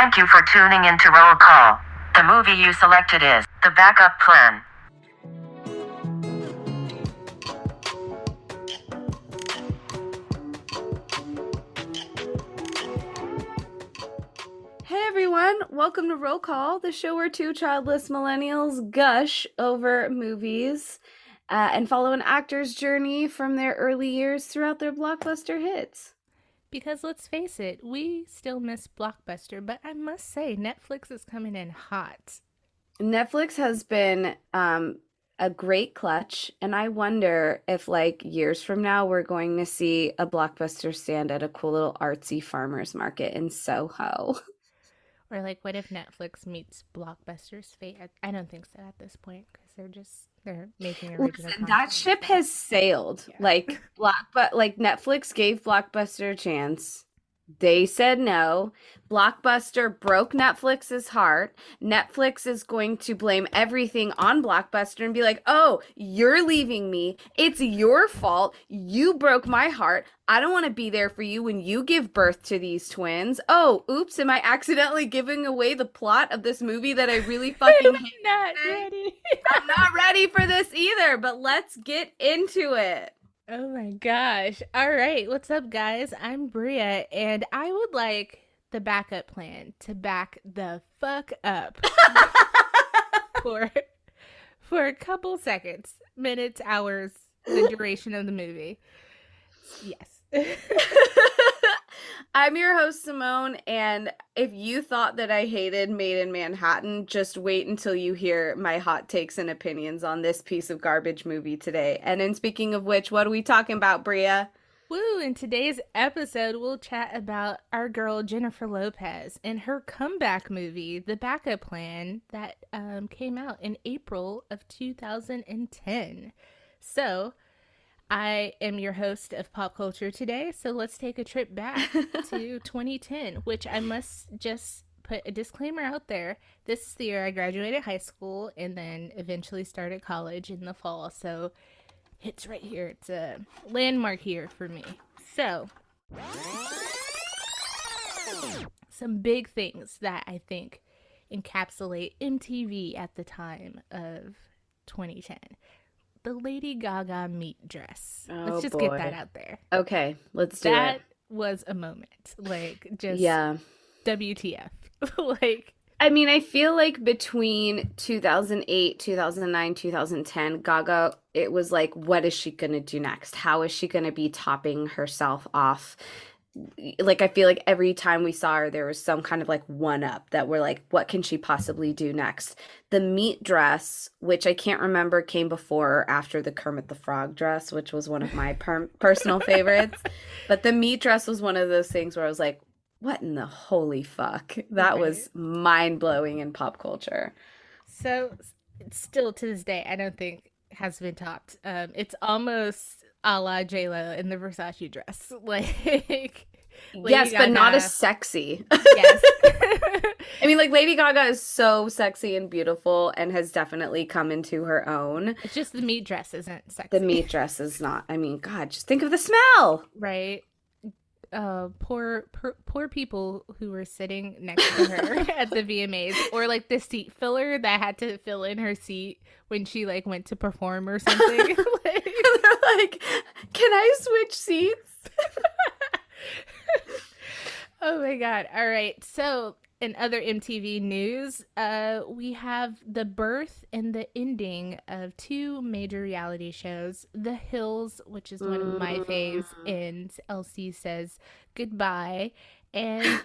Thank you for tuning in to Roll Call. The movie you selected is The Backup Plan. Hey everyone, welcome to Roll Call, the show where two childless millennials gush over movies and follow an actor's journey from their early years throughout their blockbuster hits. Because let's face it, we still miss Blockbuster, but I must say, Netflix is coming in hot. Netflix has been a great clutch, and I wonder if, like, years from now, we're going to see a Blockbuster stand at a cool little artsy farmer's market in Soho. Or like, what if Netflix meets Blockbuster's fate? I don't think so at this point, because they're making original Listen, content. that ship has sailed. Yeah. Like Netflix gave Blockbuster a chance. They said no. Blockbuster broke Netflix's heart. Netflix is going to blame everything on Blockbuster and be like, "Oh, you're leaving me. It's your fault. You broke my heart. I don't want to be there for you when you give birth to these twins. Oh, oops, am I accidentally giving away the plot of this movie that I really fucking hate? Not ready. I'm not ready for this either, but let's get into it." Oh my gosh. All right. What's up, guys? I'm Bria, and I would like the backup plan to back the fuck up for a couple seconds, minutes, hours, the duration of the movie. Yes. I'm your host, Simone, and if you thought that I hated Made in Manhattan, just wait until you hear my hot takes and opinions on this piece of garbage movie today. And in speaking of which, what are we talking about, Bria? Woo! In today's episode, we'll chat about our girl Jennifer Lopez and her comeback movie, The Backup Plan, that came out in April of 2010. So, I am your host of Pop Culture today, so let's take a trip back to 2010, which I must just put a disclaimer out there. This is the year I graduated high school and then eventually started college in the fall, so it's right here. It's a landmark year for me. So, some big things that I think encapsulate MTV at the time of 2010. The Lady Gaga meat dress. Let's just get that out there. Okay, let's do That it. was a moment. Like, just Yeah. WTF. Like, I mean, I feel like between 2008, 2009, 2010, Gaga, it was like, what is she going to do next? How is she going to be topping herself off? Like, I feel like every time we saw her, there was some kind of like one up that we're like, what can she possibly do next? The meat dress, which I can't remember came before or after the Kermit the Frog dress, which was one of my personal favorites. But the meat dress was one of those things where I was like, what in the holy fuck? That was mind-blowing in pop culture. So, still to this day, I don't think has been topped. It's almost a la J-Lo in the Versace dress. Like, Yes, but not as sexy. Yes. I mean, like, Lady Gaga is so sexy and beautiful and has definitely come into her own. It's just the meat dress isn't sexy. The meat dress is not. I mean, God, just think of the smell. Right. Poor people who were sitting next to her at the VMAs, or like the seat filler that had to fill in her seat when she like went to perform or something. Like, They're like, can I switch seats? oh my God. All right. So in other MTV news, we have the birth and the ending of two major reality shows, The Hills, which is one of my faves, and LC Says Goodbye. And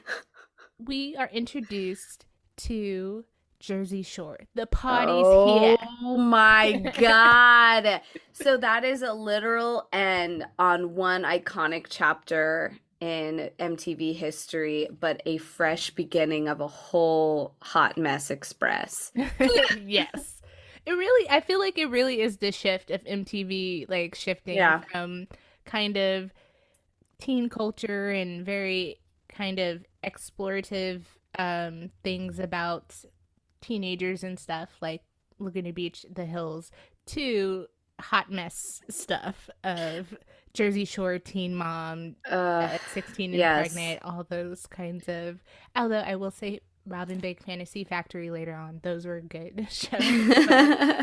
we are introduced to Jersey Shore. The party's here. Oh my God. So that is a literal end on one iconic chapter in MTV history, but a fresh beginning of a whole hot mess express. Yes. I feel like it really is the shift of MTV, like shifting from kind of teen culture and very kind of explorative things about teenagers and stuff, like Laguna Beach, The Hills, to hot mess stuff of Jersey Shore teen mom at 16 and pregnant, all those kinds of. Although I will say, Robin Big Fantasy Factory later on. Those were good shows.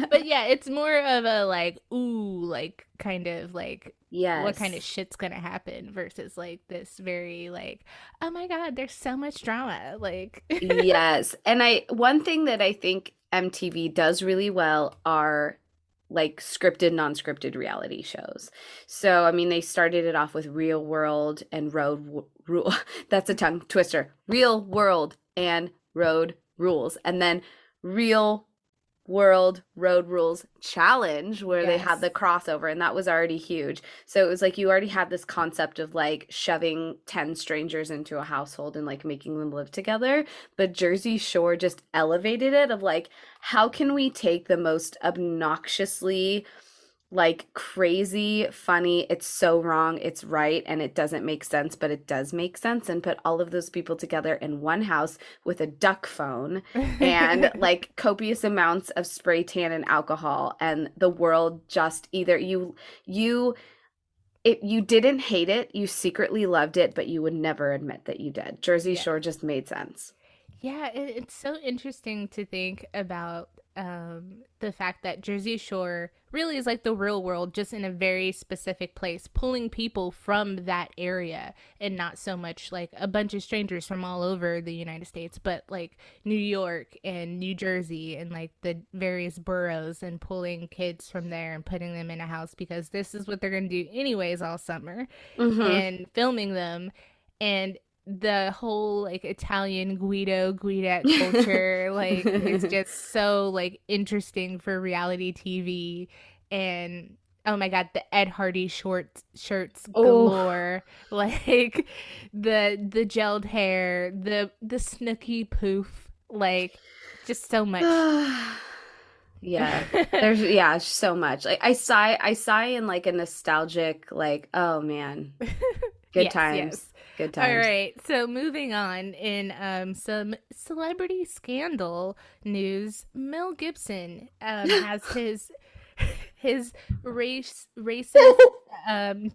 But yeah, it's more of a like, ooh, like kind of like what kind of Yes. shit's gonna happen versus like this very like, oh my god, there's so much drama. Like Yes. And one thing that I think MTV does really well are like scripted, non-scripted reality shows. So, I mean, they started it off with Real World and Rule. That's a tongue twister. Real World and Road Rules. And then Real World Road Rules Challenge, where they had yes. the crossover, and that was already huge. So it was like you already had this concept of like shoving 10 strangers into a household and like making them live together. But Jersey Shore just elevated it of like, how can we take the most obnoxiously like crazy, funny, it's so wrong, it's right, and it doesn't make sense, but it does make sense, and put all of those people together in one house with a duck phone and like copious amounts of spray tan and alcohol, and the world just either you didn't hate it, you secretly loved it, but you would never admit that you did. Jersey Yeah. Shore just made sense. Yeah, it's so interesting to think about the fact that Jersey Shore really is like the real world, just in a very specific place, pulling people from that area and not so much like a bunch of strangers from all over the United States, but like New York and New Jersey and like the various boroughs and pulling kids from there and putting them in a house because this is what they're going to do anyways all summer Mm-hmm. and filming them. And the whole like Italian Guidette culture like is just so like interesting for reality TV. And oh my god, the Ed Hardy shirts Oh. galore. Like the gelled hair, the Snooky poof, like just so much. Yeah. There's so much. Like I sigh in like a nostalgic like, oh man. Good Yes, times. yes. Good All times. right. So moving on in some celebrity scandal news, Mel Gibson has his racist um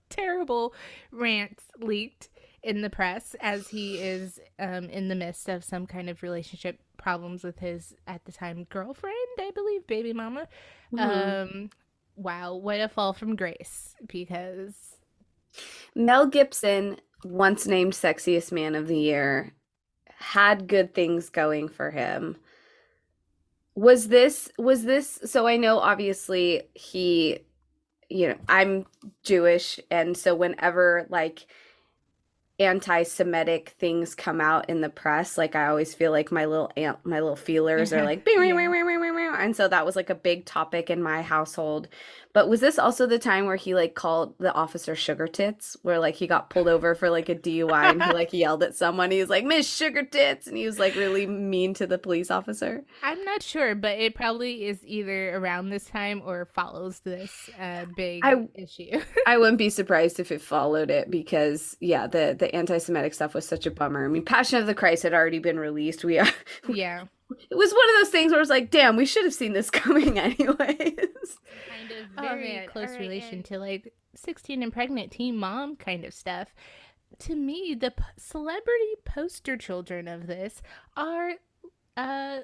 terrible rants leaked in the press as he is in the midst of some kind of relationship problems with his at the time girlfriend, I believe, baby mama. Mhm. Um wow, what a fall from grace because Mel Gibson, once named Sexiest Man of the Year, had good things going for him. Was this so I know obviously I'm Jewish, and so whenever like anti-Semitic things come out in the press, like I always feel like my little feelers are like "Beow, meow, yeah. meow, meow, meow, meow." And so that was like a big topic in my household. But was this also the time where he like called the officer sugar tits, where like he got pulled over for like a DUI and he like yelled at someone, he was like Miss Sugar Tits, and he was like really mean to the police officer? I'm not sure, but it probably is either around this time or follows this big I issue. I wouldn't be surprised if it followed it, because yeah, the anti-Semitic stuff was such a bummer. I mean, Passion of the Christ had already been released. We are Yeah. it was one of those things where it's like, damn, we should have seen this coming anyways. Kind of Oh very man, all close right, relation and to like 16 and pregnant teen mom kind of stuff. To me, the celebrity poster children of this are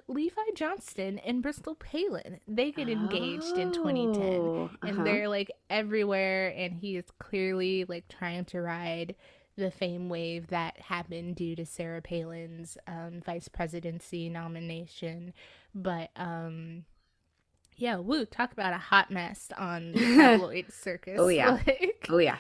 Levi Johnston and Bristol Palin. They get engaged in 2010 oh, and uh-huh. they're like everywhere, and he is clearly like trying to ride the fame wave that happened due to Sarah Palin's vice presidency nomination. But yeah, woo, talk about a hot mess on the tabloid Oh circus. yeah. Like Oh yeah.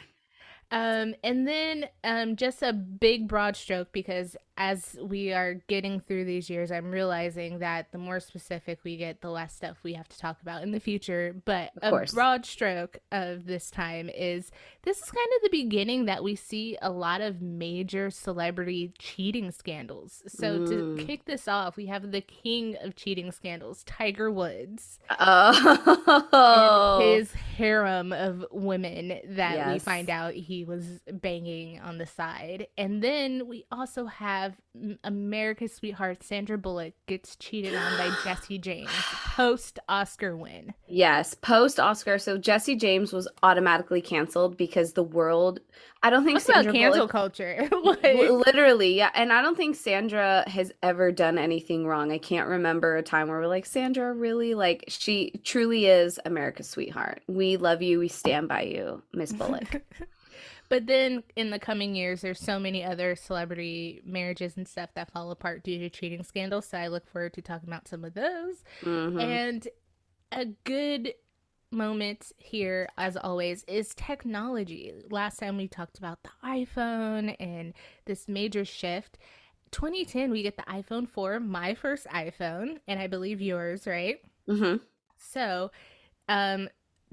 and then just a big broad stroke because as we are getting through these years, I'm realizing that the more specific we get, the less stuff we have to talk about in the future. But Of a course. broad stroke of this time is this is kind of the beginning that we see a lot of major celebrity cheating scandals. So to Mm. kick this off, we have the king of cheating scandals, Tiger Woods and Oh. his harem of women that we find Yes. out he was banging on the side. And then we also have have America's sweetheart Sandra Bullock gets cheated on by Jesse James post Oscar win. Yes, post Oscar. So Jesse James was automatically canceled because the world, I don't think Talk about Sandra cancel Bullock, culture. Like, literally, yeah. And I don't think Sandra has ever done anything wrong. I can't remember a time where we're like, Sandra, really? Like, she truly is America's sweetheart. We love you. We stand by you, Miss Bullock. but then in the coming years, there's so many other celebrity marriages and stuff that fall apart due to cheating scandals. So I look forward to talking about some of those. Hmm. And a good moment here, as always, is technology. Last time we talked about the iPhone and this major shift. 2010, we get the iPhone 4, my first iPhone, and I believe yours, right? Hmm. So, um,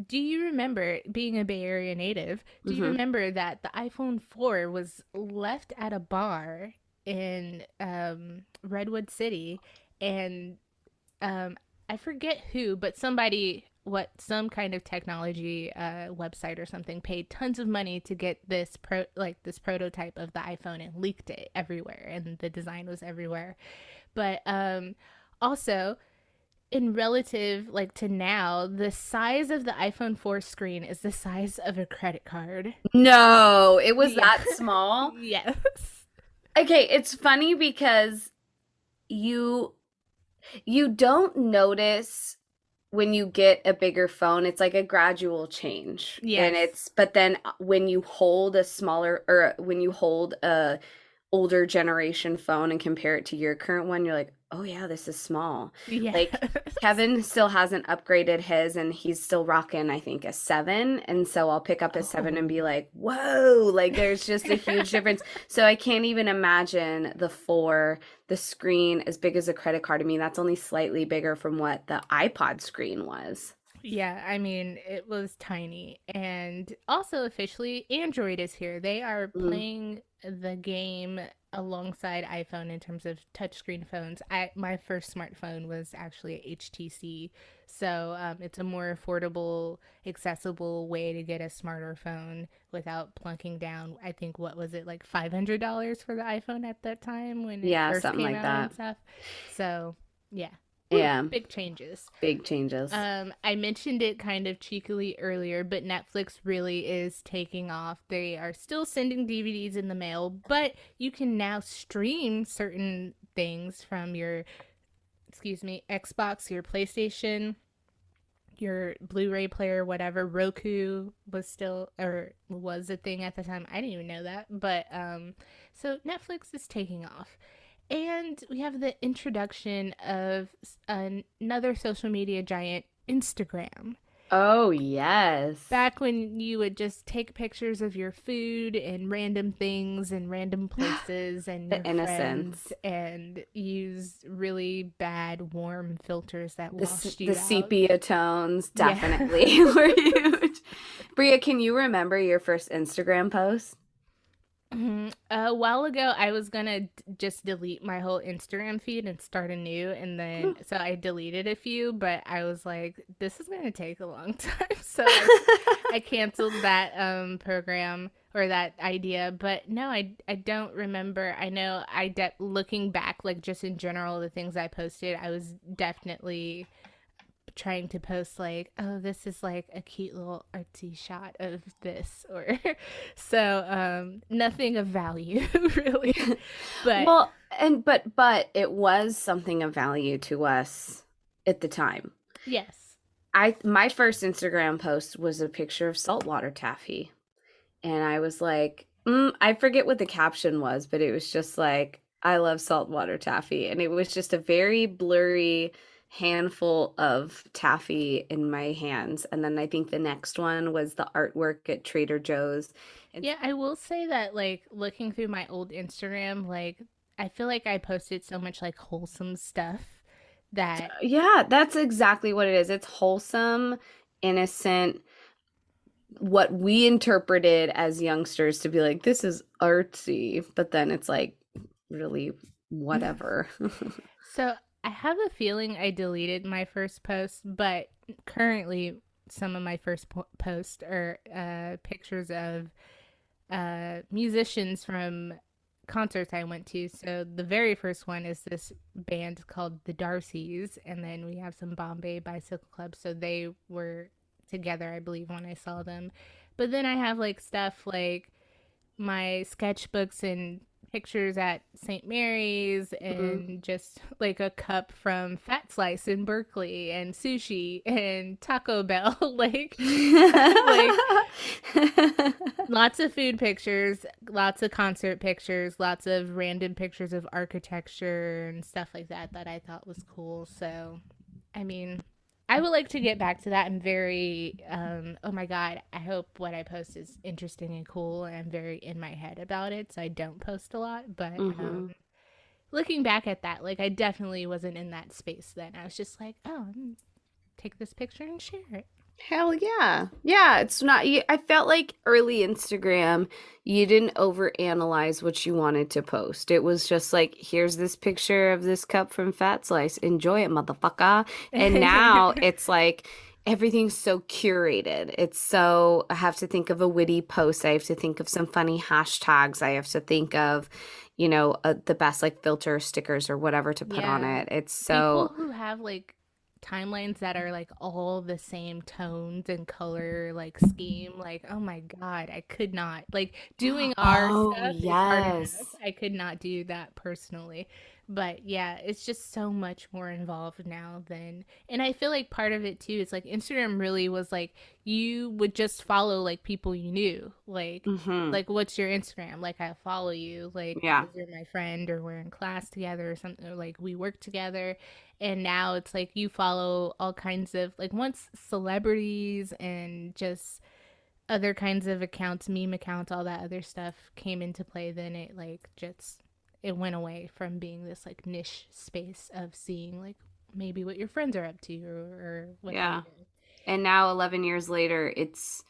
do you remember, being a Bay Area native, do you Hmm. remember that the iPhone 4 was left at a bar in Redwood City, and um, I forget who, but somebody, some kind of technology website or something, paid tons of money to get this this prototype of the iPhone and leaked it everywhere, and the design was everywhere. But also, in relative like to now, the size of the iPhone 4 screen is the size of a credit card. No, it was Yeah. that small. Yes. Okay, it's funny because you you don't notice when you get a bigger phone, it's like a gradual change. And Yes. but then when you hold a smaller, or when you hold a older generation phone and compare it to your current one, you're like, oh yeah, this is small. Yes. Like Kevin still hasn't upgraded his, and he's still rocking, I think, a 7. And so I'll pick up a 7 and be like, whoa, like there's just a huge difference. So I can't even imagine the 4, the screen as big as a credit card. I mean, that's only slightly bigger from what the iPod screen was. Yeah, I mean, it was tiny. And also, officially, Android is here. They are Mm. playing the game alongside iPhone in terms of touchscreen phones. My first smartphone was actually a HTC, so it's a more affordable, accessible way to get a smarter phone without plunking down. I think, what was it, like $500 for the iPhone at that time when it Yeah, first something came like out and that. stuff. So yeah, woo, Yeah, big changes. big changes. I mentioned it kind of cheekily earlier, but Netflix really is taking off. They are still sending DVDs in the mail, but you can now stream certain things from your, excuse me, Xbox, your PlayStation, your Blu-ray player, whatever. Roku was still, or was a thing at the time. I didn't even know that, but so Netflix is taking off. And we have the introduction of another social media giant, Instagram. Oh, yes. Back when you would just take pictures of your food and random things and random places and The your friends, innocence. and use really bad warm filters that washed The you out. sepia tones Yeah. definitely were huge. Bria, can you remember your first Instagram post? A while ago, I was gonna just delete my whole Instagram feed and start anew, and then so I deleted a few, but I was like, this is gonna take a long time, so I canceled that program or that idea. But no, I don't remember. I know looking back, like just in general, the things I posted, I was definitely trying to post like, oh, this is like a cute little artsy shot of this, or so nothing of value really. But Well, and but it was something of value to us at the time. yes. My first Instagram post was a picture of saltwater taffy. And I was like, I forget what the caption was, but it was just like, I love saltwater taffy. And it was just a very blurry handful of taffy in my hands. And then I think the next one was the artwork at Trader Joe's. And Yeah, I will say that, like, looking through my old Instagram, like, I feel like I posted so much like wholesome stuff that yeah, that's exactly what it is. It's wholesome, innocent, what we interpreted as youngsters to be like, this is artsy, but then it's like really whatever. so I have a feeling I deleted my first post, but currently some of my first posts are pictures of musicians from concerts I went to. So the very first one is this band called the Darcys, and then we have some Bombay Bicycle Club. So they were together, I believe, when I saw them. But then I have like stuff like my sketchbooks and pictures at St. Mary's, and just like a cup from Fat Slice in Berkeley, and sushi and Taco Bell. Like lots of food pictures, lots of concert pictures, lots of random pictures of architecture and stuff like that that I thought was cool. So, I mean, I would like to get back to that. I'm very, oh my God, I hope what I post is interesting and cool. And I'm very in my head about it, so I don't post a lot. But looking back at that, like, I definitely wasn't in that space then. I was just like, oh, I'm gonna take this picture and share it. Hell yeah. Yeah, it's not, I felt like early Instagram, you didn't overanalyze what you wanted to post. It was just like, here's this picture of this cup from Fat Slice. Enjoy it, motherfucker. And now it's like, everything's so curated. It's so, I have to think of a witty post. I have to think of some funny hashtags. I have to think of, the best like filter stickers or whatever to put on it. It's so. People who have like timelines that are like all the same tones and color like scheme, like, oh my God, I could not, like, doing our stuff is hard enough. I could not do that personally. But yeah, it's just so much more involved now than, and I feel like part of it too is like Instagram really was like, you would just follow like people you knew, like what's your Instagram, like I follow you, like because you're my friend, or we're in class together or something, or like we work together. And now it's like you follow all kinds of, like, once celebrities and just other kinds of accounts, meme accounts, all that other stuff came into play, then it like just, it went away from being this like niche space of seeing like maybe what your friends are up to, or what they're doing. And now 11 years later, it's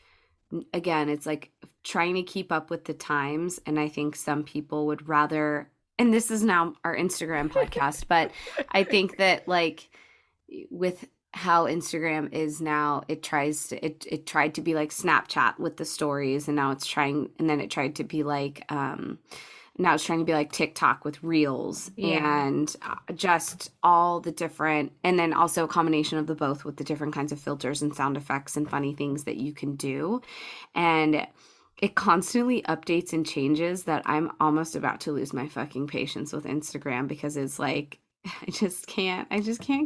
like trying to keep up with the times. And I think some people would rather, and this is now our Instagram podcast, but I think that like with how Instagram is now, it tried to be like Snapchat with the stories, and now it tried to be like now it's trying to be like TikTok with reels, and just all the different, and then also a combination of the both with the different kinds of filters and sound effects and funny things that you can do. And it constantly updates and changes that I'm almost about to lose my fucking patience with Instagram, because it's like, I just can't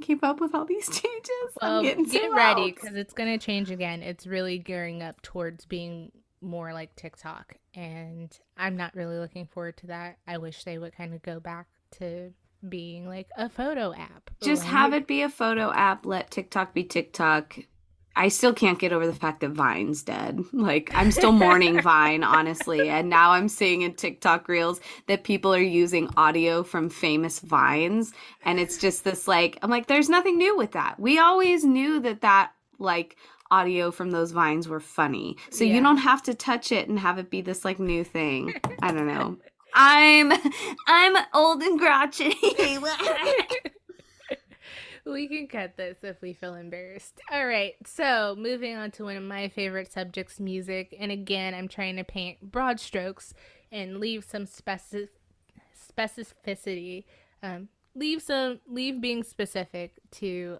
keep up with all these changes. Well, I'm getting get ready, because it's going to change again. It's really gearing up towards being more like TikTok, and I'm not really looking forward to that. I wish they would kind of go back to being like a photo app. Just have it be a photo app. Let TikTok be TikTok. I still can't get over the fact that Vine's dead. Like, I'm still mourning Vine, honestly. And now I'm seeing in TikTok reels that people are using audio from famous Vines. And it's just this, like, I'm like, there's nothing new with that. We always knew that, like, audio from those Vines were funny. So you don't have to touch it and have it be this, like, new thing. I don't know. I'm old and grouchy. We can cut this if we feel embarrassed. All right, so moving on to one of my favorite subjects, music. And again, I'm trying to paint broad strokes and leave some specificity. Leave being specific to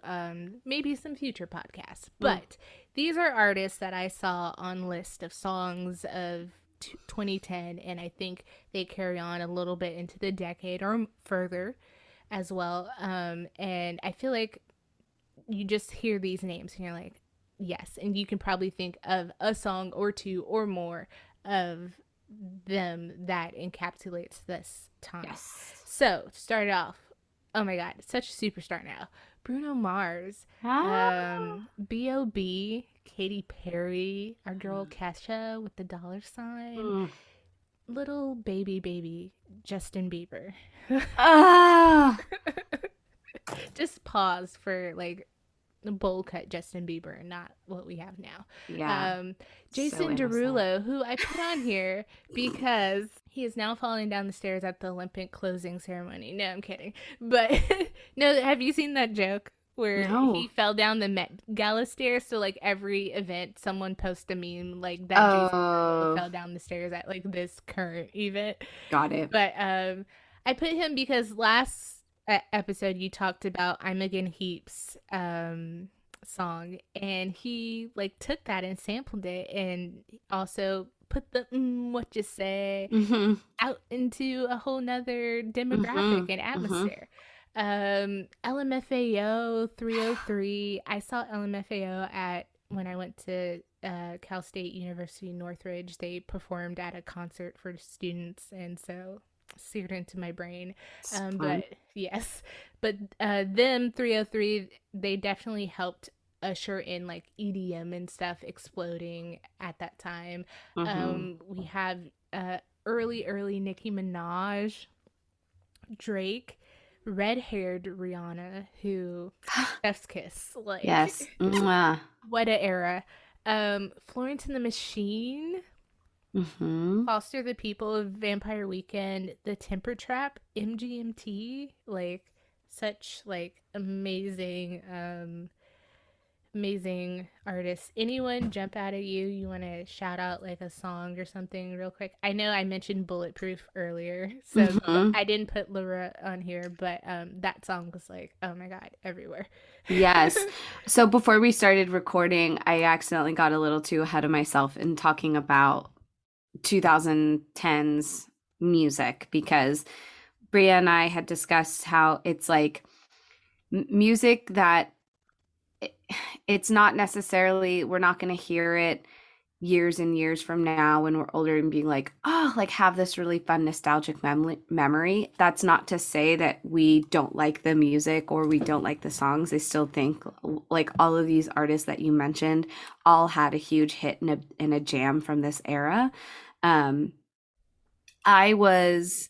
maybe some future podcasts. But these are artists that I saw on list of songs of 2010, and I think they carry on a little bit into the decade or further as well. And I feel like you just hear these names and you're like, yes. And you can probably think of a song or two or more of them that encapsulates this time. Yes. So to start off, oh my God, such a superstar now. Bruno Mars, B.O.B., Katy Perry, our girl Kesha with the $. Little baby Justin Bieber. Just pause for like the bowl cut Justin Bieber, not what we have now. Jason Derulo, who I put on here because he is now falling down the stairs at the Olympic closing ceremony. No, I'm kidding. But no, have you seen that joke where No. he fell down the Met Gala stairs. So like every event, someone posts a meme like that Jason Oh, fell down the stairs at like this current event. got it. But I put him because last episode you talked about Imogen Heap's song, and he like took that and sampled it, and also put the what you say Mm-hmm. out into a whole nother demographic and atmosphere. LMFAO 303. I saw LMFAO at when I went to Cal State University Northridge. They performed at a concert for students, and so seared into my brain. But yes, but them 303, they definitely helped usher in like EDM and stuff exploding at that time. We have early Nicki Minaj, Drake, red-haired Rihanna, who Chef's kiss, like Yes. Mwah. what a era. Florence and the Machine, Mm-hmm. Foster the People, Vampire Weekend, The Temper Trap, MGMT, like such like amazing amazing artists. Anyone jump out at you? You want to shout out like a song or something real quick? I know I mentioned Bulletproof earlier, so I didn't put Laura on here, but that song was like, oh my god, everywhere. Yes. So before we started recording, I accidentally got a little too ahead of myself in talking about 2010s music, because Bria and I had discussed how it's like music that it's not necessarily, we're not going to hear it years and years from now when we're older and being like, oh, like have this really fun nostalgic memory. That's not to say that we don't like the music or we don't like the songs. I still think like all of these artists that you mentioned all had a huge hit in a jam from this era. I was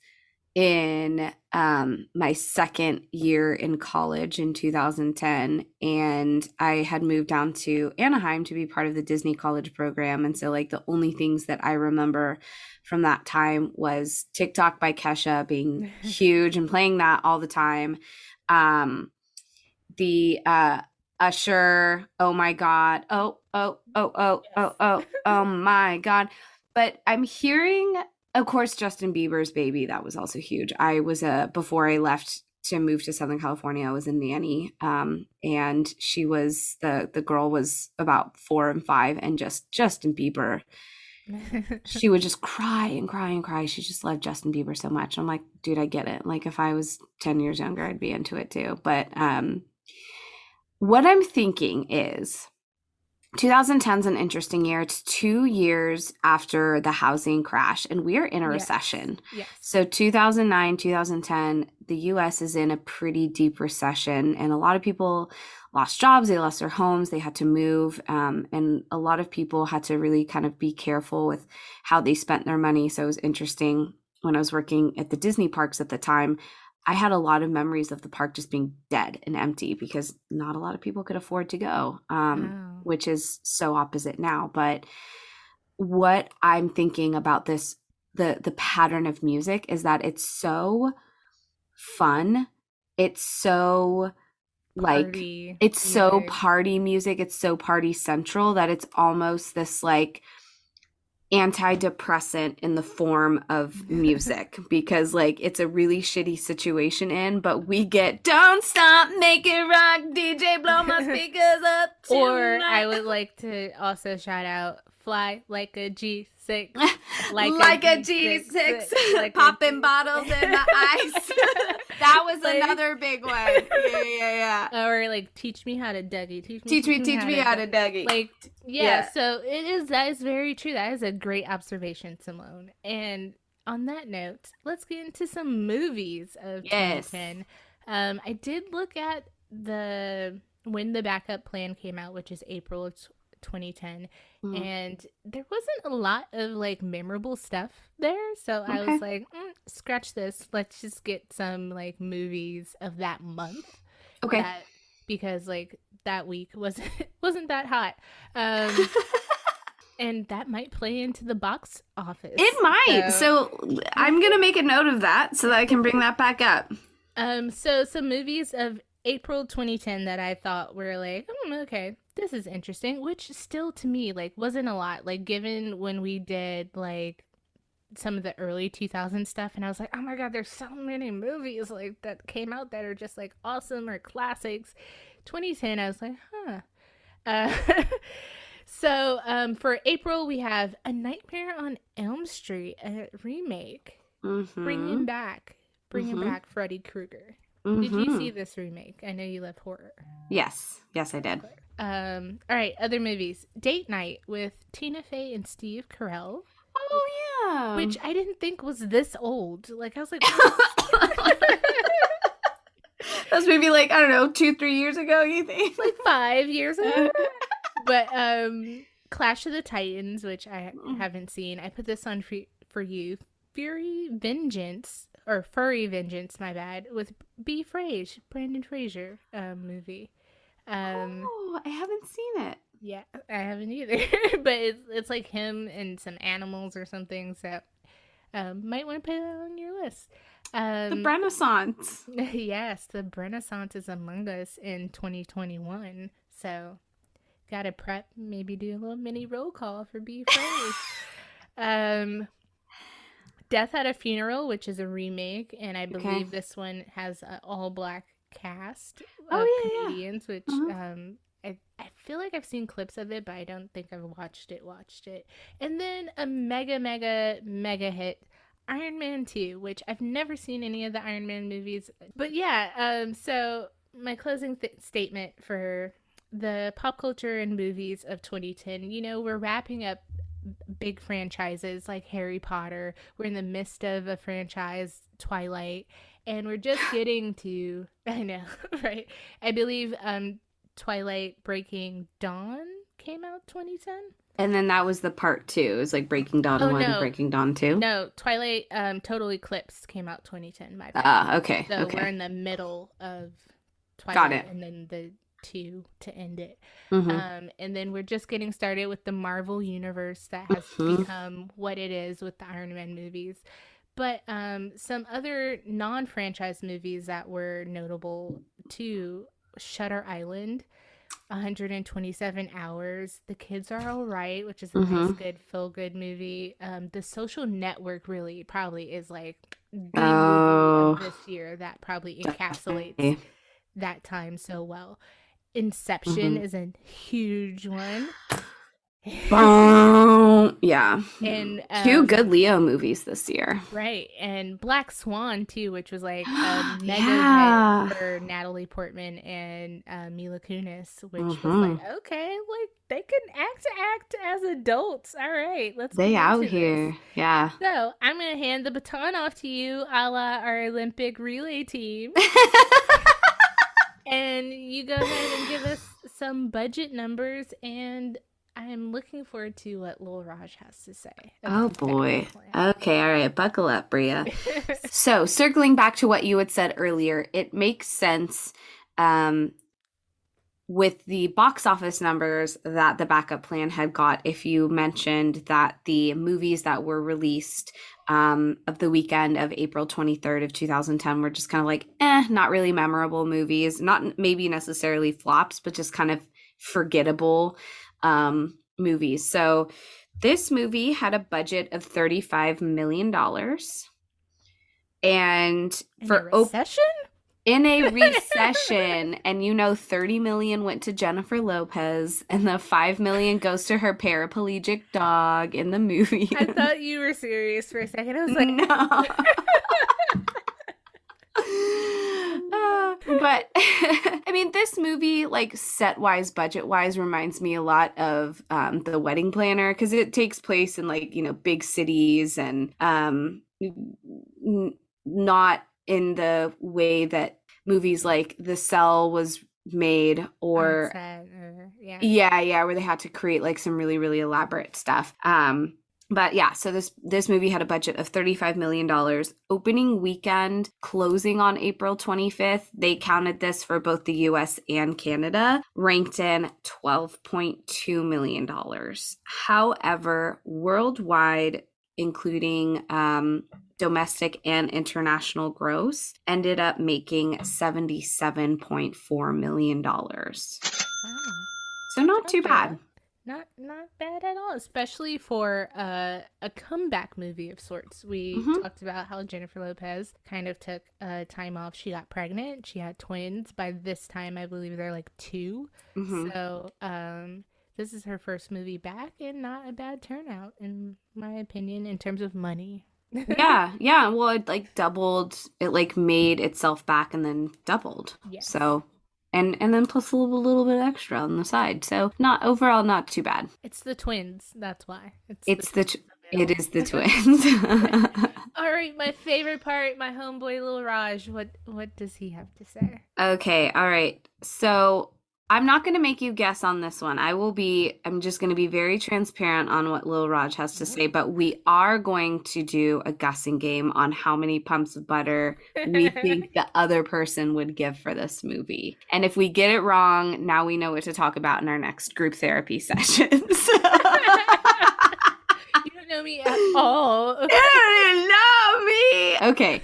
in my second year in college in 2010, and I had moved down to Anaheim to be part of the Disney College program. And so like the only things that I remember from that time was TikTok by Kesha being huge and playing that all the time. The Usher, oh my god, oh my god. But I'm hearing, of course, Justin Bieber's Baby. That was also huge. I was before I left to move to Southern California, I was a nanny. And she was the girl was about 4 and 5, and just Justin Bieber. She would just cry and cry and cry. She just loved Justin Bieber so much. I'm like, dude, I get it. Like if I was 10 years younger, I'd be into it too. But what I'm thinking is 2010 is an interesting year. It's 2 years after the housing crash, and we're in a recession. Yes. So 2009, 2010, the US is in a pretty deep recession, and a lot of people lost jobs, they lost their homes, they had to move, and a lot of people had to really kind of be careful with how they spent their money. So it was interesting when I was working at the Disney parks at the time. I had a lot of memories of the park just being dead and empty because not a lot of people could afford to go, which is so opposite now. But what I'm thinking about this, the pattern of music is that it's so fun. It's so Party it's so music. party music. It's so party central that it's almost this like antidepressant in the form of music, because like it's a really shitty situation but we get don't stop making rock, DJ blow my speakers up tonight. Or I would like to also shout out Fly Like a G6, like a G6, like popping bottles in the ice. That was another big one. Yeah. Or like Teach Me How to Dougie. Teach me how to Dougie. Like yeah, so that is very true. That is a great observation, Simone. And on that note, let's get into some movies of 2010. I did look at when the backup plan came out, which is April of 2010, and there wasn't a lot of like memorable stuff there. So I was like, scratch this. Let's just get some like movies of that month. Okay. Because like that week wasn't that hot. And that might play into the box office. It might. So I'm going to make a note of that so that I can bring that back up. So some movies of April 2010 that I thought were like, okay, this is interesting, which still to me like wasn't a lot. Like given when we did like some of the early 2000 stuff, and I was like, oh my god, there's so many movies like that came out that are just like awesome or classics. 2010, I was like, huh. Uh, so for April, we have A Nightmare on Elm Street, a remake, Mm-hmm. bringing Mm-hmm. back Freddy Krueger. Did you Mm-hmm. see this remake? I know you love horror. Yes. Yes, I did. All right, other movies. Date Night with Tina Fey and Steve Carell, Oh, which I didn't think was this old. Like I was like, yeah. That was maybe like, I don't know, 2-3 years ago, you think? like 5 years ago. But Clash of the Titans, which I haven't seen. I put this on for you. Furry Vengeance, my bad, with Brandon Fraser movie. Oh, I haven't seen it. Yeah, I haven't either. But it's like him and some animals or something, so might want to put that on your list. The Renaissance. Yes, the Renaissance is among us in 2021. So gotta prep, maybe do a little mini roll call for Be Afraid. Death at a Funeral, which is a remake, and I believe this one has an all black cast of comedians, which I feel like I've seen clips of it, but I don't think I've watched it. And then a mega hit, Iron Man 2, which I've never seen any of the Iron Man movies. But yeah, so my closing statement for the pop culture and movies of 2010, we're wrapping up big franchises like Harry Potter. We're in the midst of a franchise, Twilight, and we're just getting to, I know, right? I believe Twilight Breaking Dawn came out 2010. And then that was the part 2. It was like Breaking Dawn 1, no. Breaking Dawn 2. No, Twilight Total Eclipse came out 2010, my bad. Okay. So okay. we're in the middle of Twilight. Got it. And then the 2 to end it. Mm-hmm. And then we're just getting started with the Marvel universe that has become what it is with the Iron Man movies. But some other non-franchise movies that were notable too: Shutter Island, 127 Hours, The Kids Are All Right, which is a nice, good, feel-good movie. The Social Network really probably is like the movie of this year that probably encapsulates that time so well. Inception is a huge one. Yeah. And 2 good Leo movies this year. Right. And Black Swan too, which was like a mega hit for Natalie Portman and Mila Kunis, which was like, okay, like they can act as adults. All right, let's they get out into here. this. Yeah. So I'm gonna hand the baton off to you, a la our Olympic relay team. And you go ahead and give us some budget numbers, and I am looking forward to what Lil Raj has to say. Oh boy. Okay, all right, buckle up, Bria. So, circling back to what you had said earlier, it makes sense with the box office numbers that the backup plan had got if you mentioned that the movies that were released of the weekend of April 23rd of 2010 were just kind of like, not really memorable movies, not maybe necessarily flops, but just kind of forgettable movies. So this movie had a budget of $35 million. And for a recession? In a recession, and 30 million went to Jennifer Lopez, and the $5 million goes to her paraplegic dog in the movie. I thought you were serious for a second. I was like, no. But I mean, this movie, like set-wise, budget-wise, reminds me a lot of The Wedding Planner, because it takes place in like big cities, and not in the way that movies like The Cell was made, or where they had to create like some really, really elaborate stuff. But yeah, so this movie had a budget of $35 million. Opening weekend, closing on April 25th, they counted this for both the US and Canada, ranked in $12.2 million. However, worldwide, including domestic and international gross, ended up making $77.4 million. Wow. So not too Okay. bad. Not bad at all, especially for a comeback movie of sorts. We talked about how Jennifer Lopez kind of took time off. She got pregnant. She had twins. By this time, I believe they're like 2. So this is her first movie back, and not a bad turnout, in my opinion, in terms of money. Yeah. Well, it like doubled. It like made itself back and then doubled. Yes. So, and then plus a little bit extra on the side. So overall not too bad. It's the twins. That's why. It is the twins. All right, my favorite part, my homeboy Lil Raj. What does he have to say? Okay, all right. So I'm not going to make you guess on this one. I'm just going to be very transparent on what Lil Raj has to say, but we are going to do a guessing game on how many pumps of butter we think the other person would give for this movie. And if we get it wrong, now we know what to talk about in our next group therapy sessions. You don't know me at all. You don't know me. Okay.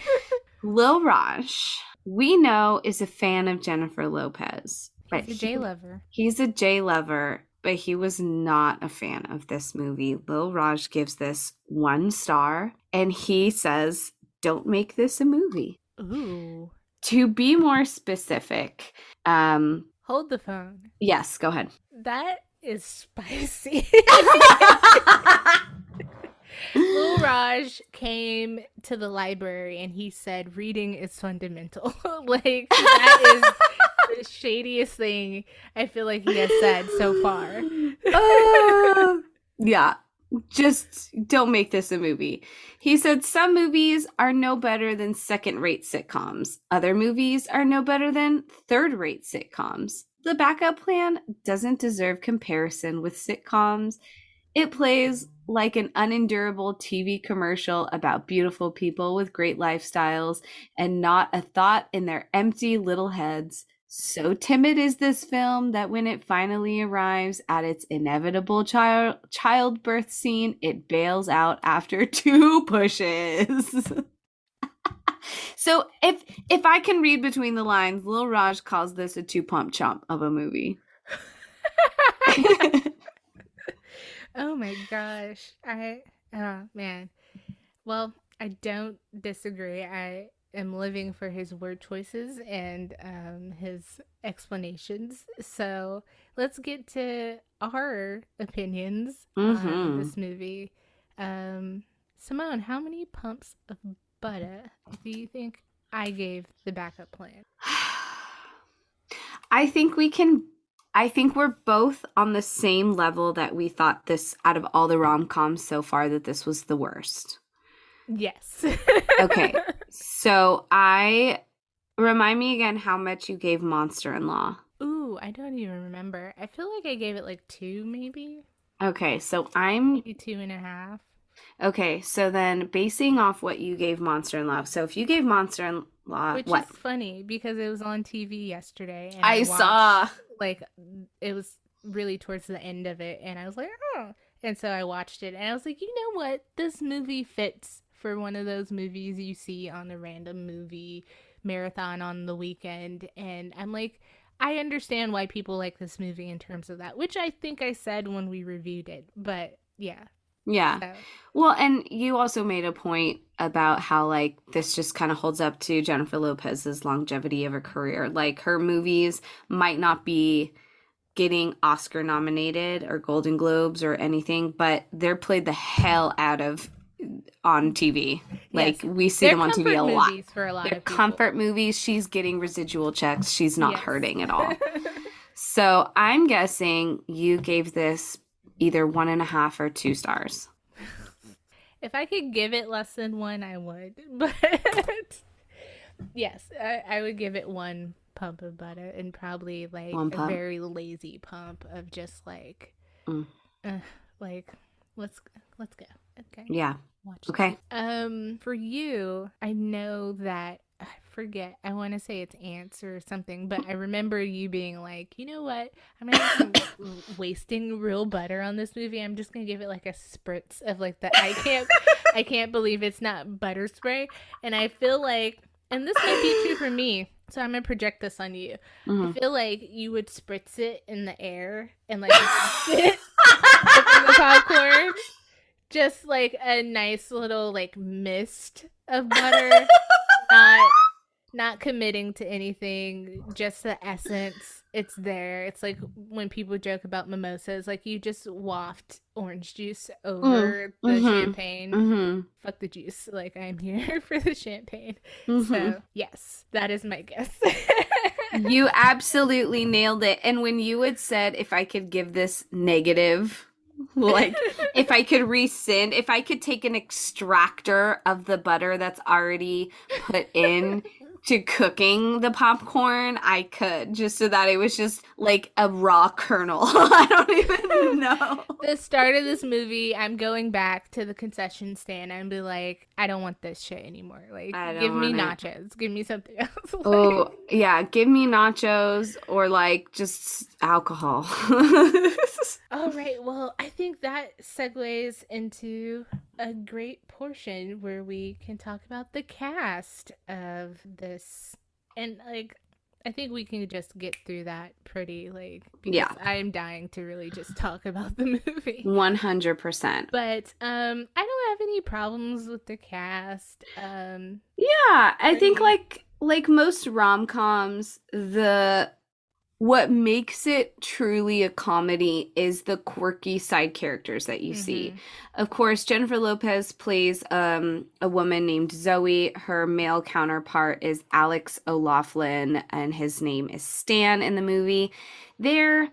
Lil Raj, we know, is a fan of Jennifer Lopez. But He's a J lover. He's a J lover, but he was not a fan of this movie. Lil Raj gives this 1 star, and he says, don't make this a movie. Ooh. To be more specific, Hold the phone. Yes, go ahead. That is spicy. Lil Raj came to the library and he said reading is fundamental. Like, that is the shadiest thing I feel like he has said so far. Yeah, just don't make this a movie. He said some movies are no better than second-rate sitcoms. Other movies are no better than third-rate sitcoms. The Backup Plan doesn't deserve comparison with sitcoms. It plays like an unendurable TV commercial about beautiful people with great lifestyles and not a thought in their empty little heads. So timid is this film that when it finally arrives at its inevitable childbirth scene, it bails out after 2 pushes. So if I can read between the lines, Lil Raj calls this a 2-pump chump of a movie. Oh my gosh. Oh man. Well, I don't disagree. I am living for his word choices and his explanations. So let's get to our opinions on this movie. Simone, how many pumps of butter do you think I gave The Backup Plan? I think we're both on the same level that we thought this, out of all the rom-coms so far, that this was the worst. Yes. Okay. So remind me again how much you gave Monster-in-Law. Ooh, I don't even remember. I feel like I gave it like 2 maybe. Okay, so maybe 2.5. Okay, so then basing off what you gave Monster-in-Law. So if you gave Monster-in-Law, which what? is funny because it was on TV yesterday. And I saw. Like, it was really towards the end of it, and I was like, oh. And so I watched it, and I was like, you know what? This movie fits for one of those movies you see on a random movie marathon on the weekend. And I'm like, I understand why people like this movie in terms of that, which I think I said when we reviewed it. But yeah. Yeah. So. Well, and you also made a point about how, like, this just kind of holds up to Jennifer Lopez's longevity of her career. Like, her movies might not be getting Oscar nominated or Golden Globes or anything, but they're played the hell out of on TV. Like, we see them on TV a lot. For a lot They're of people. comfort movies. She's getting residual checks. She's not hurting at all. So I'm guessing you gave this either 1.5 or 2 stars. If I could give it less than 1, I would. But yes, I would give it 1 pump of butter and probably like a very lazy pump of just like, like let's go. Okay. Yeah. Watch okay. For you, I know that forget. I want to say it's ants or something, but I remember you being like, you know what? I'm not even wasting real butter on this movie. I'm just gonna give it like a spritz of like the I can't believe it's not butter spray. And I feel like, and this might be true for me, so I'm gonna project this on you. I feel like you would spritz it in the air and like spit in the popcorn. Just like a nice little like mist of butter, not committing to anything, just the essence. It's there. It's like when people joke about mimosas, like you just waft orange juice over the champagne. Fuck the juice. Like I'm here for the champagne. So yes, that is my guess. You absolutely nailed it. And when you had said if I could give this negative, like if I could rescind, if I could take an extractor of the butter that's already put in to cooking the popcorn, I could, just so that it was just like a raw kernel. I don't even know. The start of this movie, I'm going back to the concession stand and be like, I don't want this shit anymore. Like, give me nachos. Give me something else. Oh, yeah. Give me nachos or like just alcohol. All right. Well, I think that segues into a great portion where we can talk about the cast of this. And like, I think we can just get through that pretty like, because I'm dying to really just talk about the movie. 100%. But I don't have any problems with the cast. Yeah, I think like most rom-coms, what makes it truly a comedy is the quirky side characters that you see. Of course, Jennifer Lopez plays a woman named Zoe. Her male counterpart is Alex O'Loughlin, and his name is Stan in the movie. They're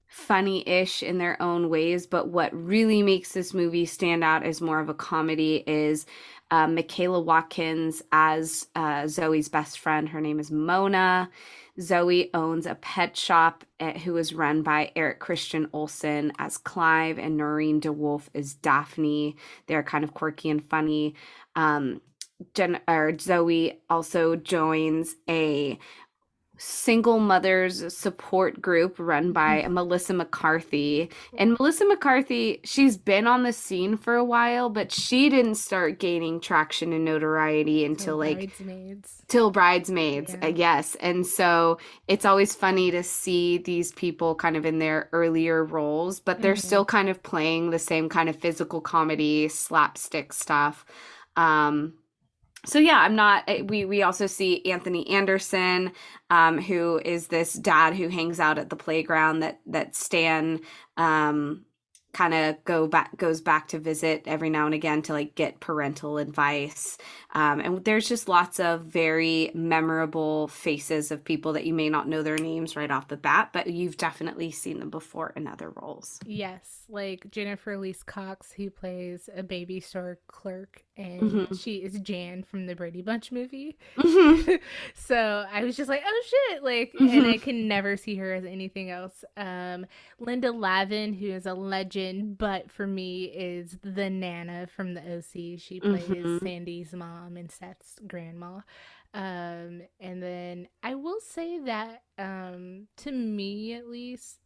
funny-ish in their own ways, but what really makes this movie stand out as more of a comedy is Michaela Watkins as Zoe's best friend. Her name is Mona. Zoe owns a pet shop who is run by Eric Christian Olsen as Clive, and Noreen DeWolf is Daphne. They're kind of quirky and funny. Zoe also joins a single mothers support group run by Melissa McCarthy. And Melissa McCarthy, she's been on the scene for a while, but she didn't start gaining traction and notoriety until Bridesmaids, yes. And so it's always funny to see these people kind of in their earlier roles, but they're still kind of playing the same kind of physical comedy, slapstick stuff. So yeah, we also see Anthony Anderson, who is this dad who hangs out at the playground that Stan, kind of goes back to visit every now and again to like get parental advice. And there's just lots of very memorable faces of people that you may not know their names right off the bat, but you've definitely seen them before in other roles. Yes, like Jennifer Lee Cox, who plays a baby store clerk, and she is Jan from the Brady Bunch movie. So I was just like, oh shit, like, and I can never see her as anything else. Linda Lavin, who is a legend, but for me is the Nana from the OC. She plays Sandy's mom and Seth's grandma. And then I will say that to me at least,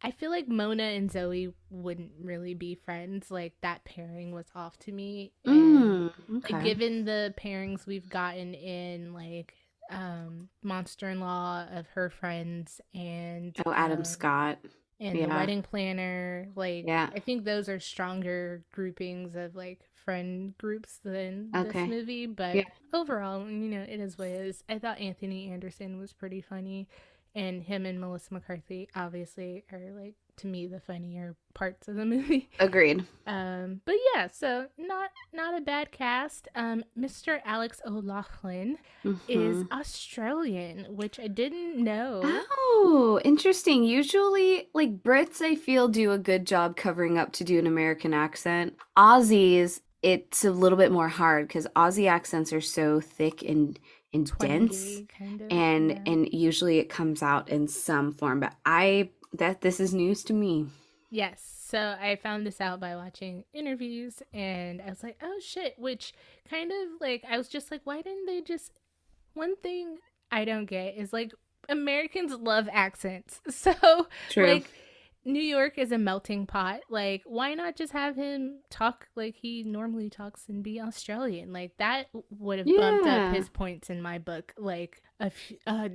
I feel like Mona and Zoe wouldn't really be friends. Like that pairing was off to me. And given the pairings we've gotten in like Monster-in-Law of her friends and Adam Scott and The Wedding Planner, like I think those are stronger groupings of like friend groups than this movie. But overall, you know, it is what it is. I thought Anthony Anderson was pretty funny, and him and Melissa McCarthy obviously are like, to me, the funnier parts of the movie. Agreed. But yeah, so not a bad cast. Mr. Alex O'Loughlin is Australian, which I didn't know. Oh, interesting. Usually, like Brits, I feel do a good job covering up to do an American accent. Aussies, it's a little bit more hard because Aussie accents are so thick and dense, kind of, and usually it comes out in some form. But this is news to me. Yes. So I found this out by watching interviews and I was like, oh shit, which kind of like, I was just like, why didn't they just. One thing I don't get is like, Americans love accents. So, True. like, New York is a melting pot. Like, why not just have him talk like he normally talks and be Australian? Like, that would have bumped up Yeah. his points in my book, like, a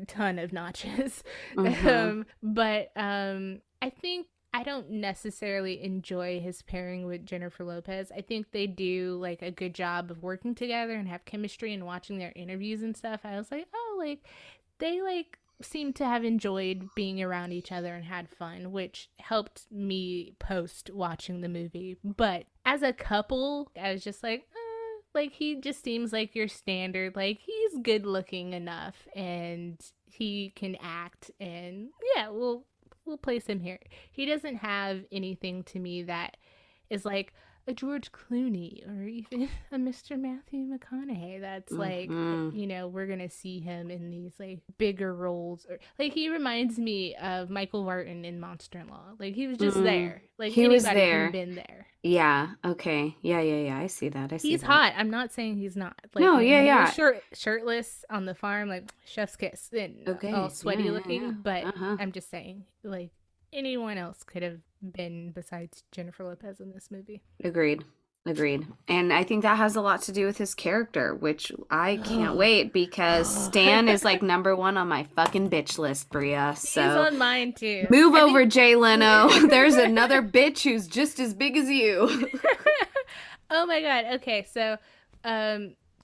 ton of notches. Mm-hmm. But I think I don't necessarily enjoy his pairing with Jennifer Lopez. I think they do like a good job of working together and have chemistry, and watching their interviews and stuff. I was like, oh, like they like seem to have enjoyed being around each other and had fun, which helped me post watching the movie. But as a couple, I was just like he just seems like your standard, like he's good looking enough and he can act, and yeah, we'll place him here. He doesn't have anything to me that is like a George Clooney or even a Mr. Matthew McConaughey. That's like, Mm-hmm. we're gonna see him in these like bigger roles, or like he reminds me of Michael Vartan in Monster in Law. Like he was just Mm. there. Like He was anybody could have there. been there. Yeah. Okay. Yeah, yeah, yeah. I see that. I see He's that. hot. I'm not saying he's not. Like No, when yeah, he was yeah. shirtless on the farm, like chef's kiss and all Okay. Yeah, sweaty yeah, yeah. looking. But Uh-huh. I'm just saying, like anyone else could have been besides Jennifer Lopez in this movie. Agreed. Agreed. And I think that has a lot to do with his character, which I can't Oh, wait because oh. Stan is like number one on my fucking bitch list, Bria. He's So on mine too. move I over, think. Jay Leno. There's another bitch who's just as big as you. Oh my god. Okay, so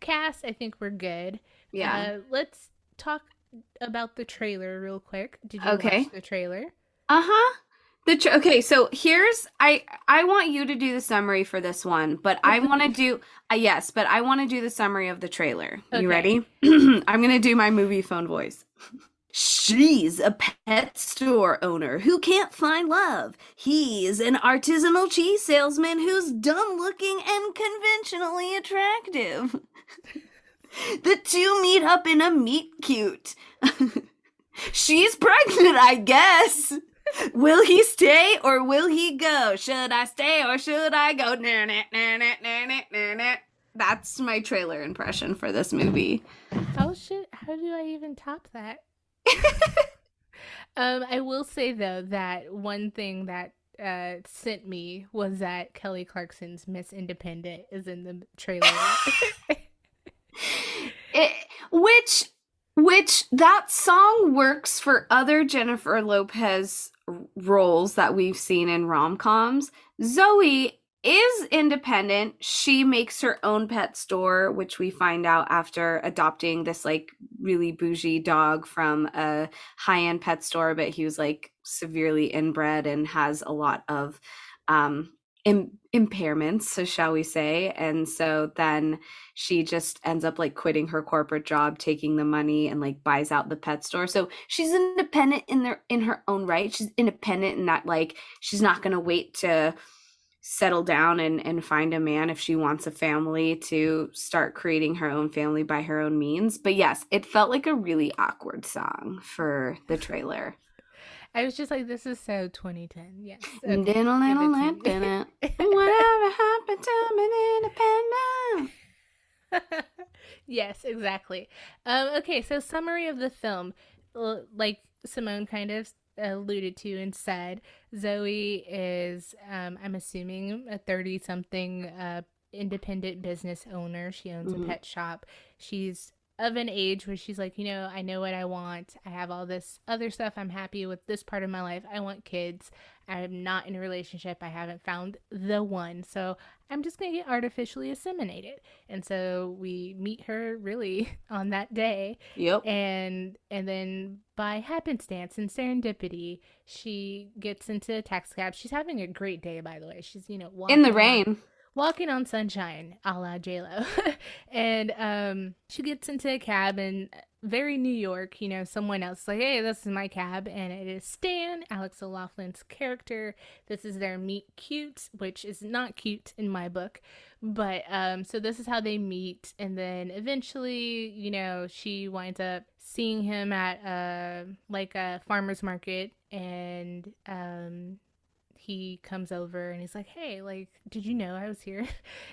cast, I think we're good. Yeah. Let's talk about the trailer real quick. Did you Okay. watch the trailer? Uh-huh. Okay, so here's I want you to do the summary for this one, but I Of the want to movie? do yes, but I want to do the summary of the trailer. You Okay. ready? I'm gonna do my movie phone voice. She's a pet store owner who can't find love. He's an artisanal cheese salesman who's dumb looking and conventionally attractive. The two meet up in a meet cute. She's pregnant, I guess. Will he stay or will he go? Should I stay or should I go? That's my trailer impression for this movie. How do I even top that? I will say though that one thing that sent me was that Kelly Clarkson's Miss Independent is in the trailer. It, which that song works for other Jennifer Lopez roles that we've seen in rom-coms. Zoe is independent. She makes her own pet store, which we find out after adopting this like really bougie dog from a high-end pet store, but he was like severely inbred and has a lot of um impairments, so shall we say. And so then she just ends up like quitting her corporate job, taking the money and like buys out the pet store. So she's independent in her own right. She's independent in that like she's not going to wait to settle down and find a man if she wants a family to start creating her own family by her own means. But yes, it felt like a really awkward song for the trailer. I was just like, this is so 2010. Yes. Okay. Diddle, Give diddle, it to diddle, me. whatever happened to being independent? Yes, exactly. Okay, so summary of the film. Like Simone kind of alluded to and said, Zoe is, I'm assuming, a 30 something independent business owner. She owns a Mhm. pet shop. She's of an age where she's like, I know what I want. I have all this other stuff. I'm happy with this part of my life. I want kids. I'm not in a relationship. I haven't found the one. So I'm just going to get artificially inseminated. And so we meet her really on that day. Yep. And then by happenstance and serendipity, she gets into a taxi cab. She's having a great day, by the way. She's, In the walking on rain. walking on sunshine, a la J-Lo. And she gets into a cab, and very New York, someone else is like, hey, this is my cab. And it is Stan, Alex O'Loughlin's character. This is their meet cute, which is not cute in my book. But so this is how they meet. And then eventually, she winds up seeing him at like a farmer's market. And he comes over and he's like, hey, like, did you know I was here?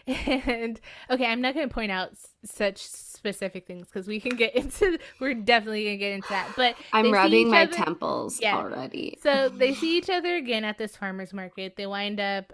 And okay, I'm not going to point out such specific things because we're definitely going to get into that. But I'm they see rubbing each my other. temples Yeah. already. So they see each other again at this farmer's market. They wind up,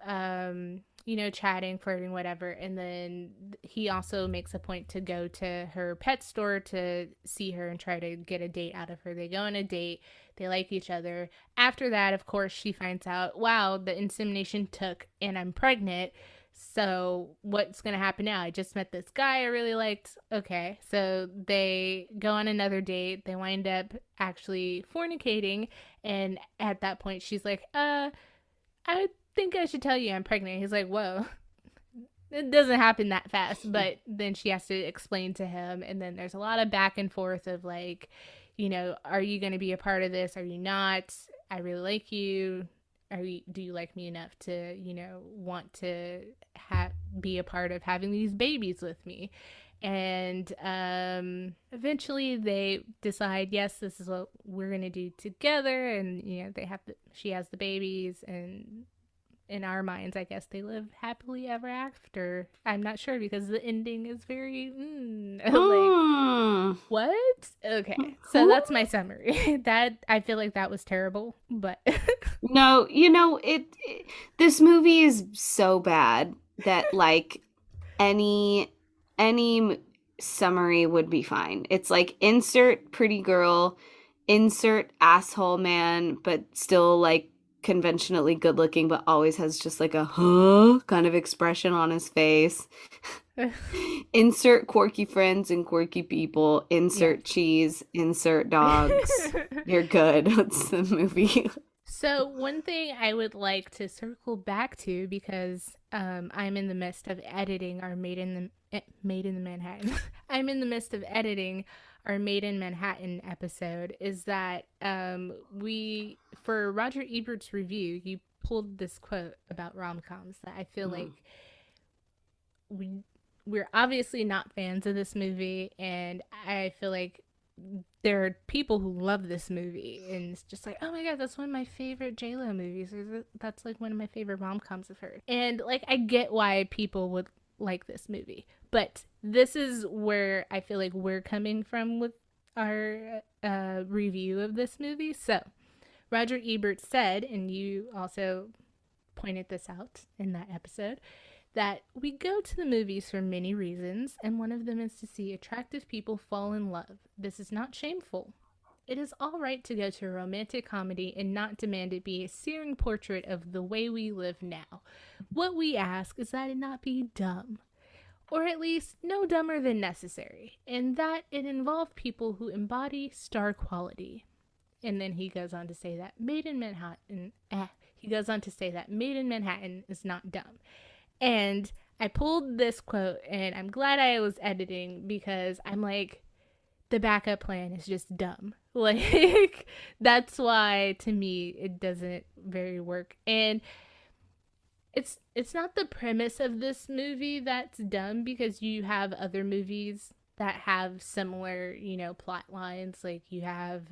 chatting, flirting, whatever. And then he also makes a point to go to her pet store to see her and try to get a date out of her. They go on a date. They like each other. After that, of course, she finds out, wow, the insemination took and I'm pregnant. So what's going to happen now? I just met this guy I really liked. Okay. So they go on another date. They wind up actually fornicating. And at that point, she's like, I think I should tell you I'm pregnant. He's like, whoa, it doesn't happen that fast. But then she has to explain to him. And then there's a lot of back and forth of like, are you going to be a part of this? Are you not? I really like you. Do you like me enough to, want to be a part of having these babies with me? And eventually they decide, yes, this is what we're gonna do together. And she has the babies, and in our minds, I guess they live happily ever after. I'm not sure because the ending is very like what? Okay, so that's my summary. That I feel like that was terrible, but No, this movie is so bad that like any summary would be fine. It's like insert pretty girl, insert asshole man, but still like conventionally good looking, but always has just like a huh kind of expression on his face. Insert quirky friends and quirky people, insert cheese, insert dogs. You're good. That's the movie. So one thing I would like to circle back to, because I'm in the midst of editing our Made in the Manhattan. I'm in the midst of editing our Made in Manhattan episode. Is that we for Roger Ebert's review, you pulled this quote about rom-coms that I feel like we're obviously not fans of this movie, and I feel like there are people who love this movie and it's just like, oh my god, that's one of my favorite J-Lo movies, or that's like one of my favorite rom-coms of her. And like, I get why people would like this movie, but this is where I feel like we're coming from with our review of this movie. So Roger Ebert said, and you also pointed this out in that episode, that we go to the movies for many reasons, and one of them is to see attractive people fall in love. This is not shameful. It is all right to go to a romantic comedy and not demand it be a searing portrait of the way we live now. What we ask is that it not be dumb, or at least no dumber than necessary, and that it involve people who embody star quality. And then he goes on to say that Made in Manhattan is not dumb. And I pulled this quote, and I'm glad I was editing because I'm like, the backup plan is just dumb. Like, that's why, to me, it doesn't very work. And it's not the premise of this movie that's dumb, because you have other movies that have similar, plot lines. Like, you have,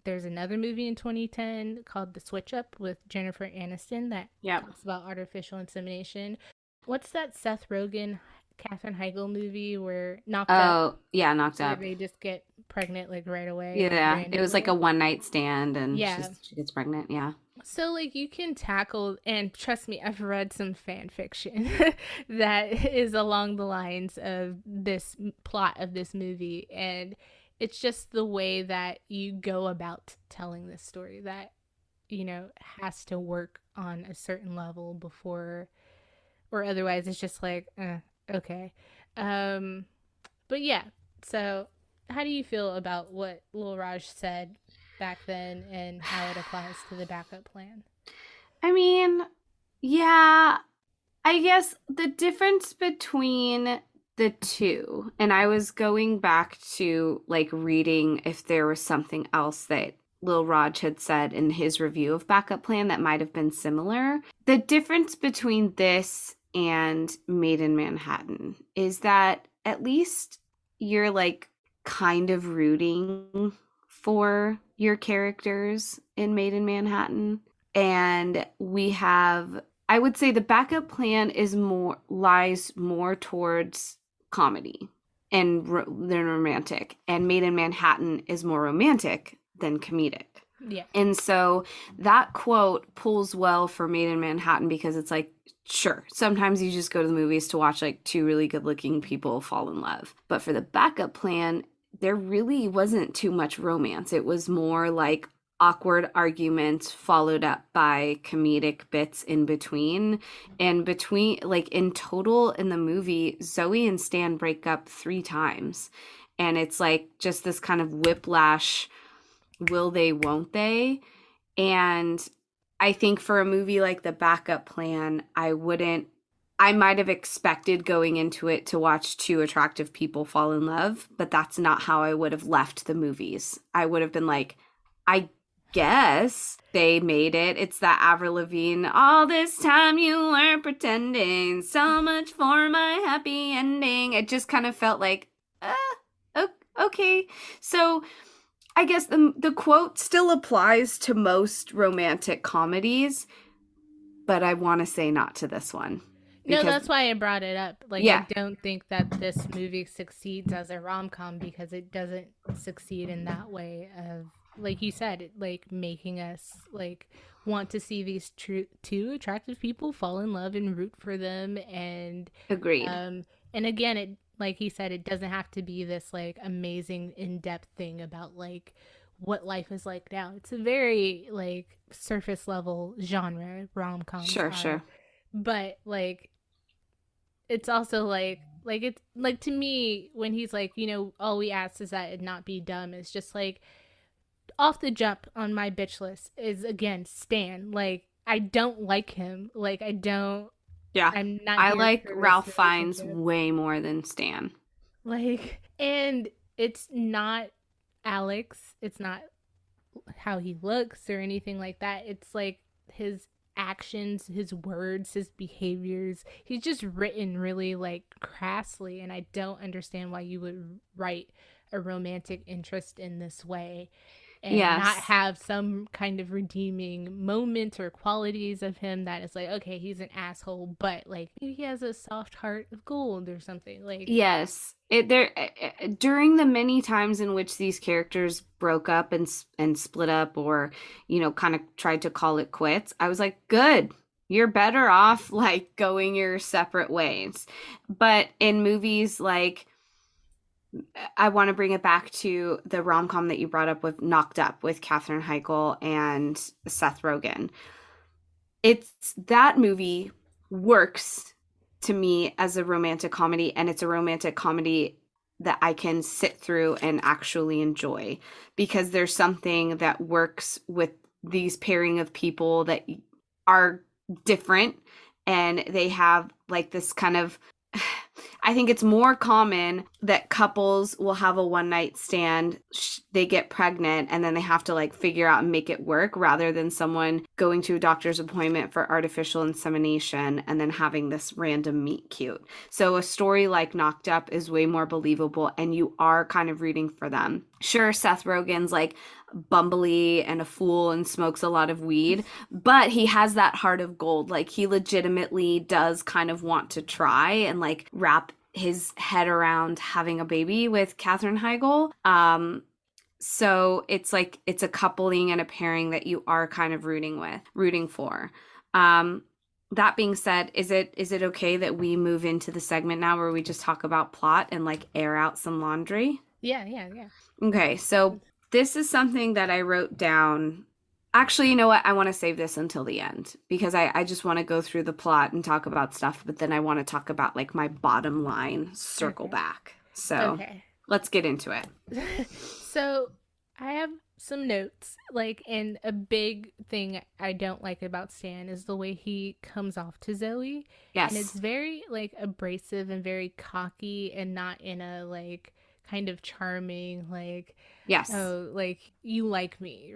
there's another movie in 2010 called The Switch Up with Jennifer Aniston that talks about artificial insemination. What's that Seth Rogen, Katherine Heigl movie where Knocked Up? Oh, yeah, Knocked Up. Where they just get pregnant like right away. Yeah, randomly. it was like a one night stand and she gets pregnant, yeah. So like, you can tackle, and trust me, I've read some fan fiction that is along the lines of this plot of this movie, and it's just the way that you go about telling this story that, has to work on a certain level before, or otherwise it's just like, okay. But yeah, so how do you feel about what Lil Raj said back then and how it applies to the backup plan? I mean, yeah, I guess the difference between the two, and I was going back to like reading if there was something else that Lil Raj had said in his review of Backup Plan that might have been similar. The difference between this and Made in Manhattan is that at least you're like kind of rooting for your characters in Made in Manhattan. and I would say the backup plan lies more towards comedy and than romantic, and Made in Manhattan is more romantic than comedic. Yeah. And so that quote pulls well for Made in Manhattan, because it's like, sure, sometimes you just go to the movies to watch like two really good looking people fall in love. But for the backup plan, there really wasn't too much romance. It was more like awkward arguments followed up by comedic bits in between. And like in total in the movie, Zoe and Stan break up 3 times. And it's like just this kind of whiplash, will they, won't they? And I think for a movie like The Backup Plan, I might have expected going into it to watch two attractive people fall in love, but that's not how I would have left the movies. I would have been like, I guess they made it. It's that Avril Lavigne, all this time you were pretending, so much for my happy ending. It just kind of felt like, okay. So I guess the quote still applies to most romantic comedies, but I want to say not to this one. No, that's why I brought it up. Like, yeah. I don't think that this movie succeeds as a rom-com because it doesn't succeed in that way of, like you said, it, like making us like want to see these two attractive people fall in love and root for them. And agreed. And again, it, like he said, it doesn't have to be this like amazing in-depth thing about like what life is like now. It's a very like surface level genre, rom-com. Sure. But like it's also like it's like, to me, when he's like, you know, all we ask is that it not be dumb, it's just like off the jump on my bitch list is again Stan. Like, I don't like him. Like, I don't. Yeah, I'm not. I like Ralph Fiennes way more than Stan. Like, and it's not Alex. It's not how he looks or anything like that. It's like his actions, his words, his behaviors. He's just written really like crassly, and I don't understand why you would write a romantic interest in this way and not have some kind of redeeming moment or qualities of him that is like, okay, he's an asshole, but like maybe he has a soft heart of gold or something. Like, yes, during the many times in which these characters broke up and split up, or you know, kind of tried to call it quits, I was like, good, you're better off like going your separate ways. But in movies like, I want to bring it back to the rom-com that you brought up with Knocked Up with Katherine Heigl and Seth Rogen. That movie works to me as a romantic comedy, and it's a romantic comedy that I can sit through and actually enjoy, because there's something that works with these pairing of people that are different, and they have like this kind of, I think it's more common that couples will have a one night stand, they get pregnant, and then they have to like figure out and make it work, rather than someone going to a doctor's appointment for artificial insemination and then having this random meet cute. So a story like Knocked Up is way more believable, and you are kind of rooting for them. Sure, Seth Rogen's like bumbly and a fool and smokes a lot of weed, but he has that heart of gold. Like, he legitimately does kind of want to try and like wrap his head around having a baby with Katherine Heigl. So it's like, it's a coupling and a pairing that you are kind of rooting for. That being said, is it okay that we move into the segment now where we just talk about plot and like air out some laundry? Yeah. Okay, so this is something that I wrote down. Actually, you know what? I want to save this until the end, because I just want to go through the plot and talk about stuff, but then I want to talk about like my bottom line, circle back. So let's get into it. So I have some notes, like, and a big thing I don't like about Stan is the way he comes off to Zoe. Yes. And it's very like abrasive and very cocky, and not in a like kind of charming, like, yes, oh, like, you like me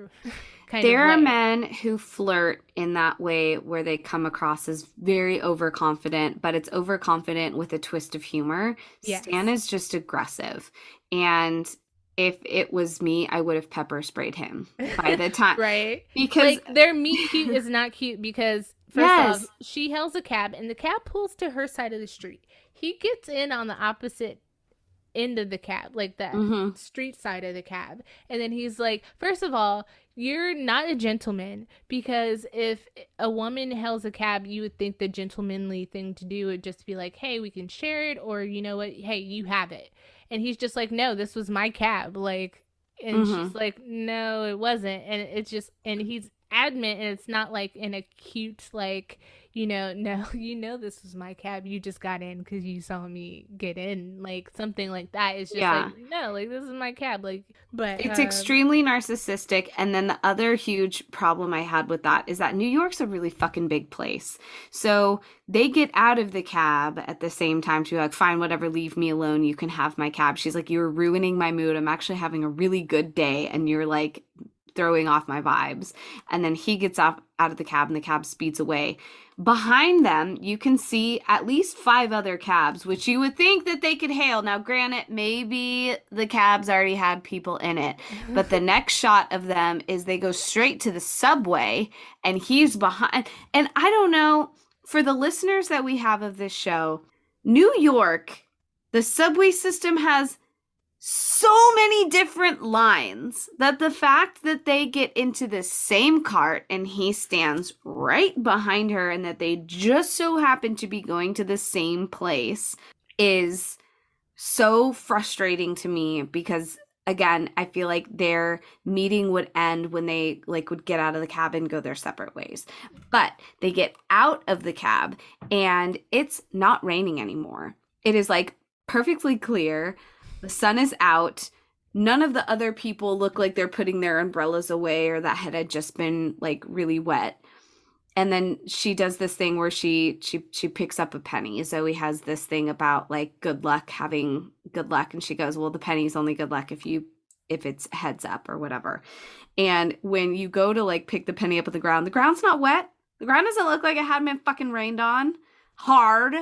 kind there of way. are men who flirt in that way, where they come across as very overconfident, but it's overconfident with a twist of humor. Yes. Stan is just aggressive, and if it was me, I would have pepper sprayed him by the time. Right? Because Like, their meet cute is not cute because, first off, yes. she hails a cab and the cab pulls to her side of the street. He gets in on the opposite end of the cab, like the Mm-hmm. street side of the cab. And then he's like, first of all, you're not a gentleman, because if a woman hails a cab, you would think the gentlemanly thing to do would just be like, hey, we can share it, or you know what, hey, you have it. And he's just like, no, this was my cab. Like, and Mm-hmm. she's like, no, it wasn't. And it's just, and he's adamant, and it's not like in a cute, like, no, this was my cab. You just got in because you saw me get in, like something like that. It's just Yeah. like, no, like, this is my cab. Like, but It's extremely narcissistic. And then the other huge problem I had with that is that New York's a really fucking big place. So they get out of the cab at the same time to be like, fine, whatever, leave me alone. You can have my cab. She's like, you're ruining my mood. I'm actually having a really good day. And you're like throwing off my vibes. And then he gets out of the cab and the cab speeds away. Behind them, you can see at least 5 other cabs, which you would think that they could hail. Now, granted, maybe the cabs already had people in it, but the next shot of them is they go straight to the subway and he's behind. And I don't know, for the listeners that we have of this show, New York, the subway system has so many different lines that the fact that they get into the same cart and he stands right behind her and that they just so happen to be going to the same place is so frustrating to me, because again, I feel like their meeting would end when they like would get out of the cab and go their separate ways. But they get out of the cab and it's not raining anymore. It is like perfectly clear. The sun is out. None of the other people look like they're putting their umbrellas away or that had just been like really wet. And then she does this thing where she picks up a penny. Zoe has this thing about like good luck, having good luck, and she goes, well, the penny's only good luck if it's heads up or whatever. And when you go to like pick the penny up on the ground's not wet. The ground doesn't look like it hadn't been fucking rained on hard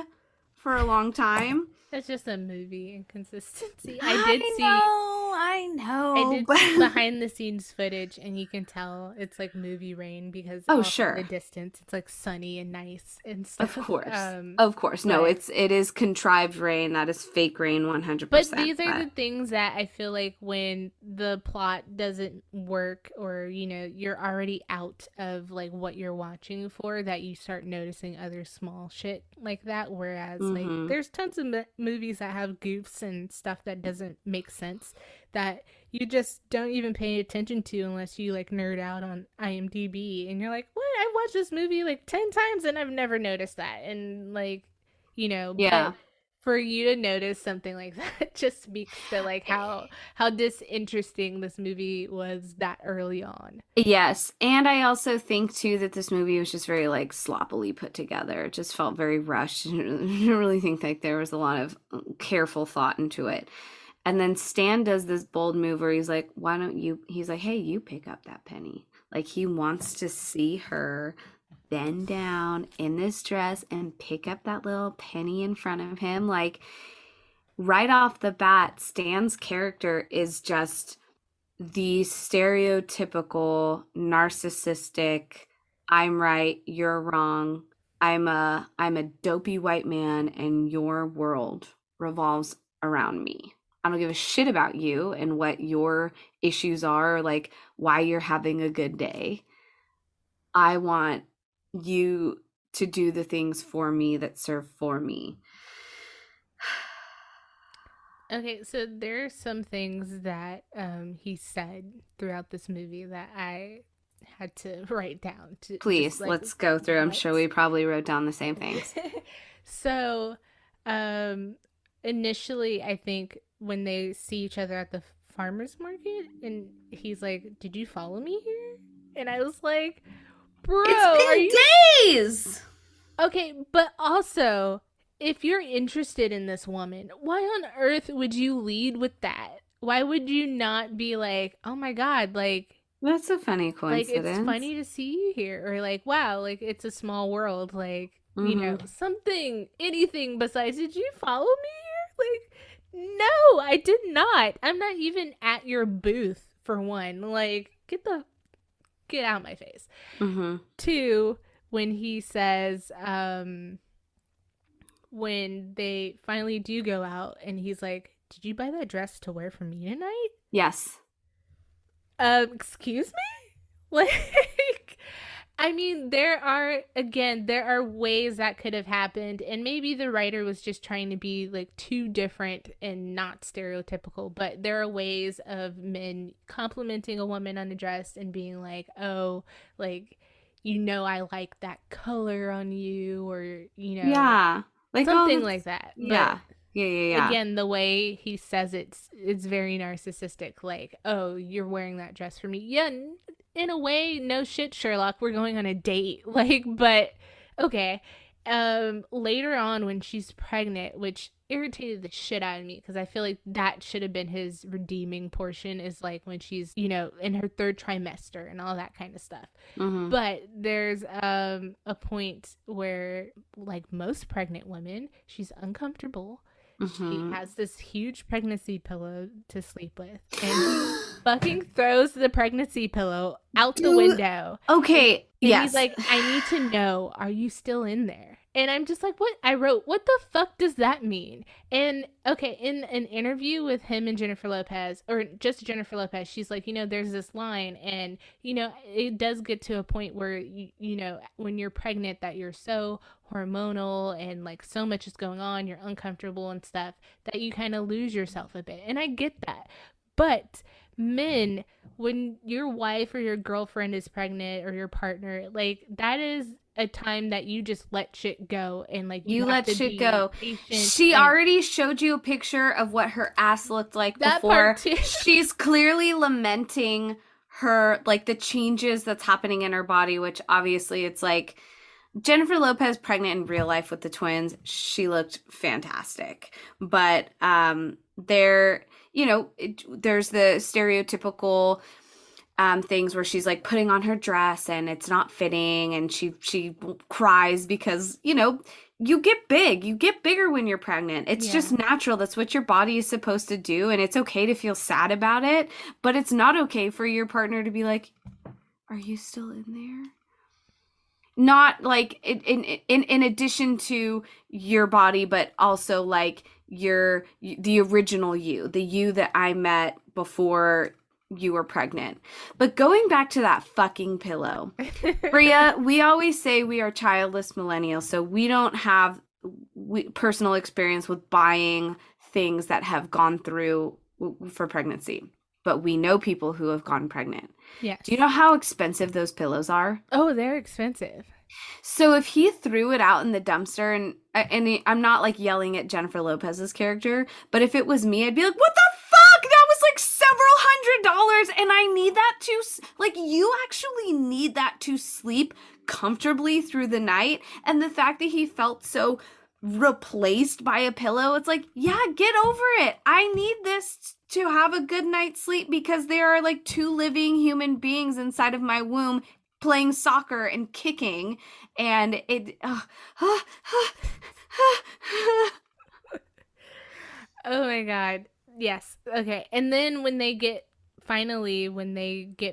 for a long time. That's just a movie inconsistency. I know. I did see behind the scenes footage, and you can tell it's like movie rain because sure, the distance it's like sunny and nice and stuff. Of course. No, it is contrived rain. That is fake rain, 100%. But these are the things that I feel like when the plot doesn't work, or you're already out of like what you're watching for, that you start noticing other small shit like that. Whereas like there's tons of movies that have goofs and stuff that doesn't make sense, that you just don't even pay attention to unless you like nerd out on IMDb and you're like, what? I've watched this movie like 10 times and I've never noticed that. And like, yeah. But for you to notice something like that just speaks to like how disinteresting this movie was that early on. Yes. And I also think too that this movie was just very like sloppily put together. It just felt very rushed. I don't really think like there was a lot of careful thought into it. And then Stan does this bold move where he's like, why don't you, he's like, hey, you pick up that penny. Like he wants to see her bend down in this dress and pick up that little penny in front of him. Like right off the bat, Stan's character is just the stereotypical narcissistic, I'm right, you're wrong. I'm a dopey white man and your world revolves around me. I don't give a shit about you and what your issues are, or like why you're having a good day. I want you to do the things for me that serve for me. Okay, so there are some things that he said throughout this movie that I had to write down. Please, let's go through. I'm sure we probably wrote down the same things. So, initially, I think when they see each other at the farmer's market, and he's like, did you follow me here? And I was like, bro, it's been days! Okay, but also, if you're interested in this woman, why on earth would you lead with that? Why would you not be like, oh my god, like... That's a funny coincidence. Like, it's funny to see you here. Or like, wow, like, it's a small world. Like, something, anything besides, did you follow me here? Like, No, I did not. I'm not even at your booth, for one. Like, get out of my face. Mm-hmm. Two, when he says, when they finally do go out and he's like, did you buy that dress to wear for me tonight? Yes. Excuse me? Like, I mean, there are ways that could have happened, and maybe the writer was just trying to be like too different and not stereotypical, but there are ways of men complimenting a woman on a dress and being like, oh, like, I like that color on you, or, Yeah. Like, something like that. Yeah. But Yeah. again, the way he says it's very narcissistic. Like, oh, you're wearing that dress for me. Yeah, in a way, no shit, Sherlock. We're going on a date. Like, but okay. Later on, when she's pregnant, which irritated the shit out of me because I feel like that should have been his redeeming portion, is like when she's in her third trimester and all that kind of stuff. Mm-hmm. But there's a point where, like most pregnant women, she's uncomfortable. Mm-hmm. She has this huge pregnancy pillow to sleep with, and he fucking throws the pregnancy pillow out the window. Okay, And yes. he's like, I need to know, are you still in there? And I'm just like, what? I wrote, what the fuck does that mean? And okay, in an interview with him and Jennifer Lopez, or just Jennifer Lopez, she's like, there's this line, and it does get to a point where when you're pregnant, that you're so hormonal and like so much is going on, you're uncomfortable and stuff, that you kind of lose yourself a bit. And I get that. But men, when your wife or your girlfriend is pregnant, or your partner, like, that is a time that you just let shit go, and like you let shit go. She and already showed you a picture of what her ass looked like that before. part too. She's clearly lamenting her, like, the changes that's happening in her body, which obviously it's like Jennifer Lopez pregnant in real life with the twins, she looked fantastic. But there's the stereotypical things where she's like putting on her dress and it's not fitting, and she cries because you get bigger when you're pregnant. It's just natural. That's what your body is supposed to do, and it's okay to feel sad about it, but it's not okay for your partner to be like, are you still in there? Not like in addition to your body, but also like the original you, the you that I met before you were pregnant. But going back to that fucking pillow, Bria, we always say we are childless millennials, so we don't have personal experience with buying things that have gone through for pregnancy, but we know people who have gone pregnant. Yes. Do you know how expensive those pillows are? Oh, they're expensive. So if he threw it out in the dumpster, and I'm not like yelling at Jennifer Lopez's character, but if it was me, I'd be like, what the fuck? That was like several $100s, and I need that to, like, you actually need that to sleep comfortably through the night. And the fact that he felt so replaced by a pillow, it's like, yeah, get over it. I need this to have a good night's sleep because there are like two living human beings inside of my womb playing soccer and kicking, and it oh my god, yes. Okay. And then when they get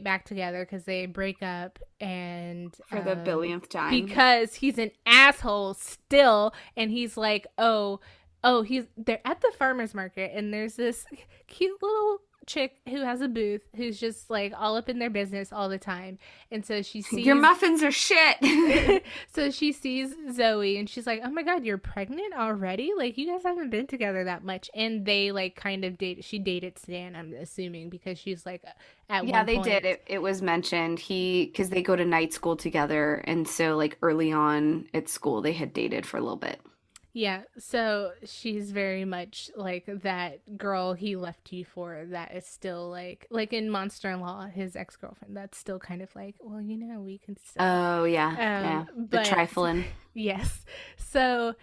back together, because they break up, and for the billionth time, because he's an asshole still, and he's like, they're at the farmer's market, and there's this cute little chick who has a booth who's just like all up in their business all the time, and so she sees your muffins are shit. So she sees Zoe, and she's like, oh my god, you're pregnant already? Like, you guys haven't been together that much. And they like kind of she dated Stan, I'm assuming, because she's like at one they point. did. It was mentioned because they go to night school together, and so like early on at school they had dated for a little bit. Yeah, so she's very much like that girl he left you for, that is still like in Monster-in-Law, his ex-girlfriend, that's still kind of like, well, we can still... Oh, yeah. The trifling. Yes. So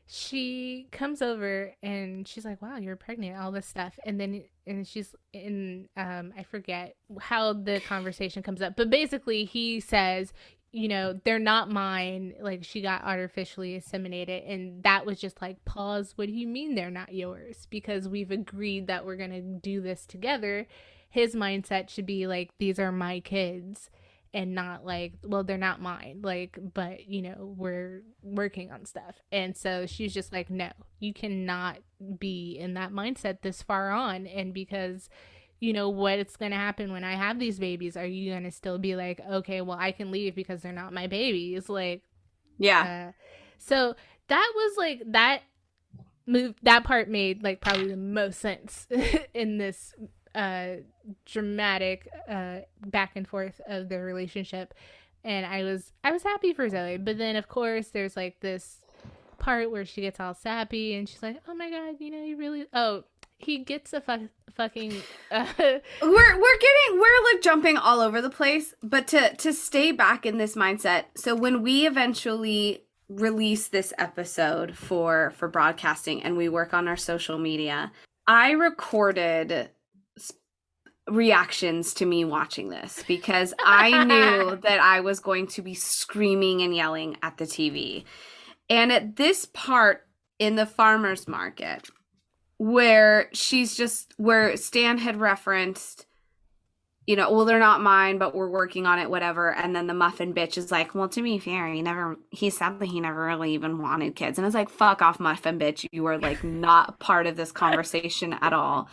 she comes over, and she's like, wow, you're pregnant, all this stuff. And she's in, I forget how the conversation comes up, but basically he says, you know, they're not mine. Like, she got artificially inseminated, and that was just like, pause. What do you mean they're not yours? Because we've agreed that we're gonna do this together. His mindset should be like, these are my kids, and not like, well, they're not mine. Like, but you know, we're working on stuff. And so she's just like, no, you cannot be in that mindset this far on. And because you know what's going to happen when I have these babies, are you going to still be like, okay, well, I can leave because they're not my babies? Like, Yeah. So that was like, that move, that part made like probably the most sense in this dramatic back and forth of their relationship. And I was happy for Zoe. But then of course there's like this part where she gets all sappy and she's like, oh my god, you know, you really, oh, he gets a fucking We're like jumping all over the place, but to stay back in this mindset. So when we eventually release this episode for broadcasting and we work on our social media, I recorded reactions to me watching this because I knew that I was going to be screaming and yelling at the TV. And at this part in the farmer's market, where Stan had referenced, you know, well, they're not mine, but we're working on it, whatever. And then the muffin bitch is like, well, to be fair, he said that he never really even wanted kids. And it's like, fuck off, muffin bitch. You are like not part of this conversation at all.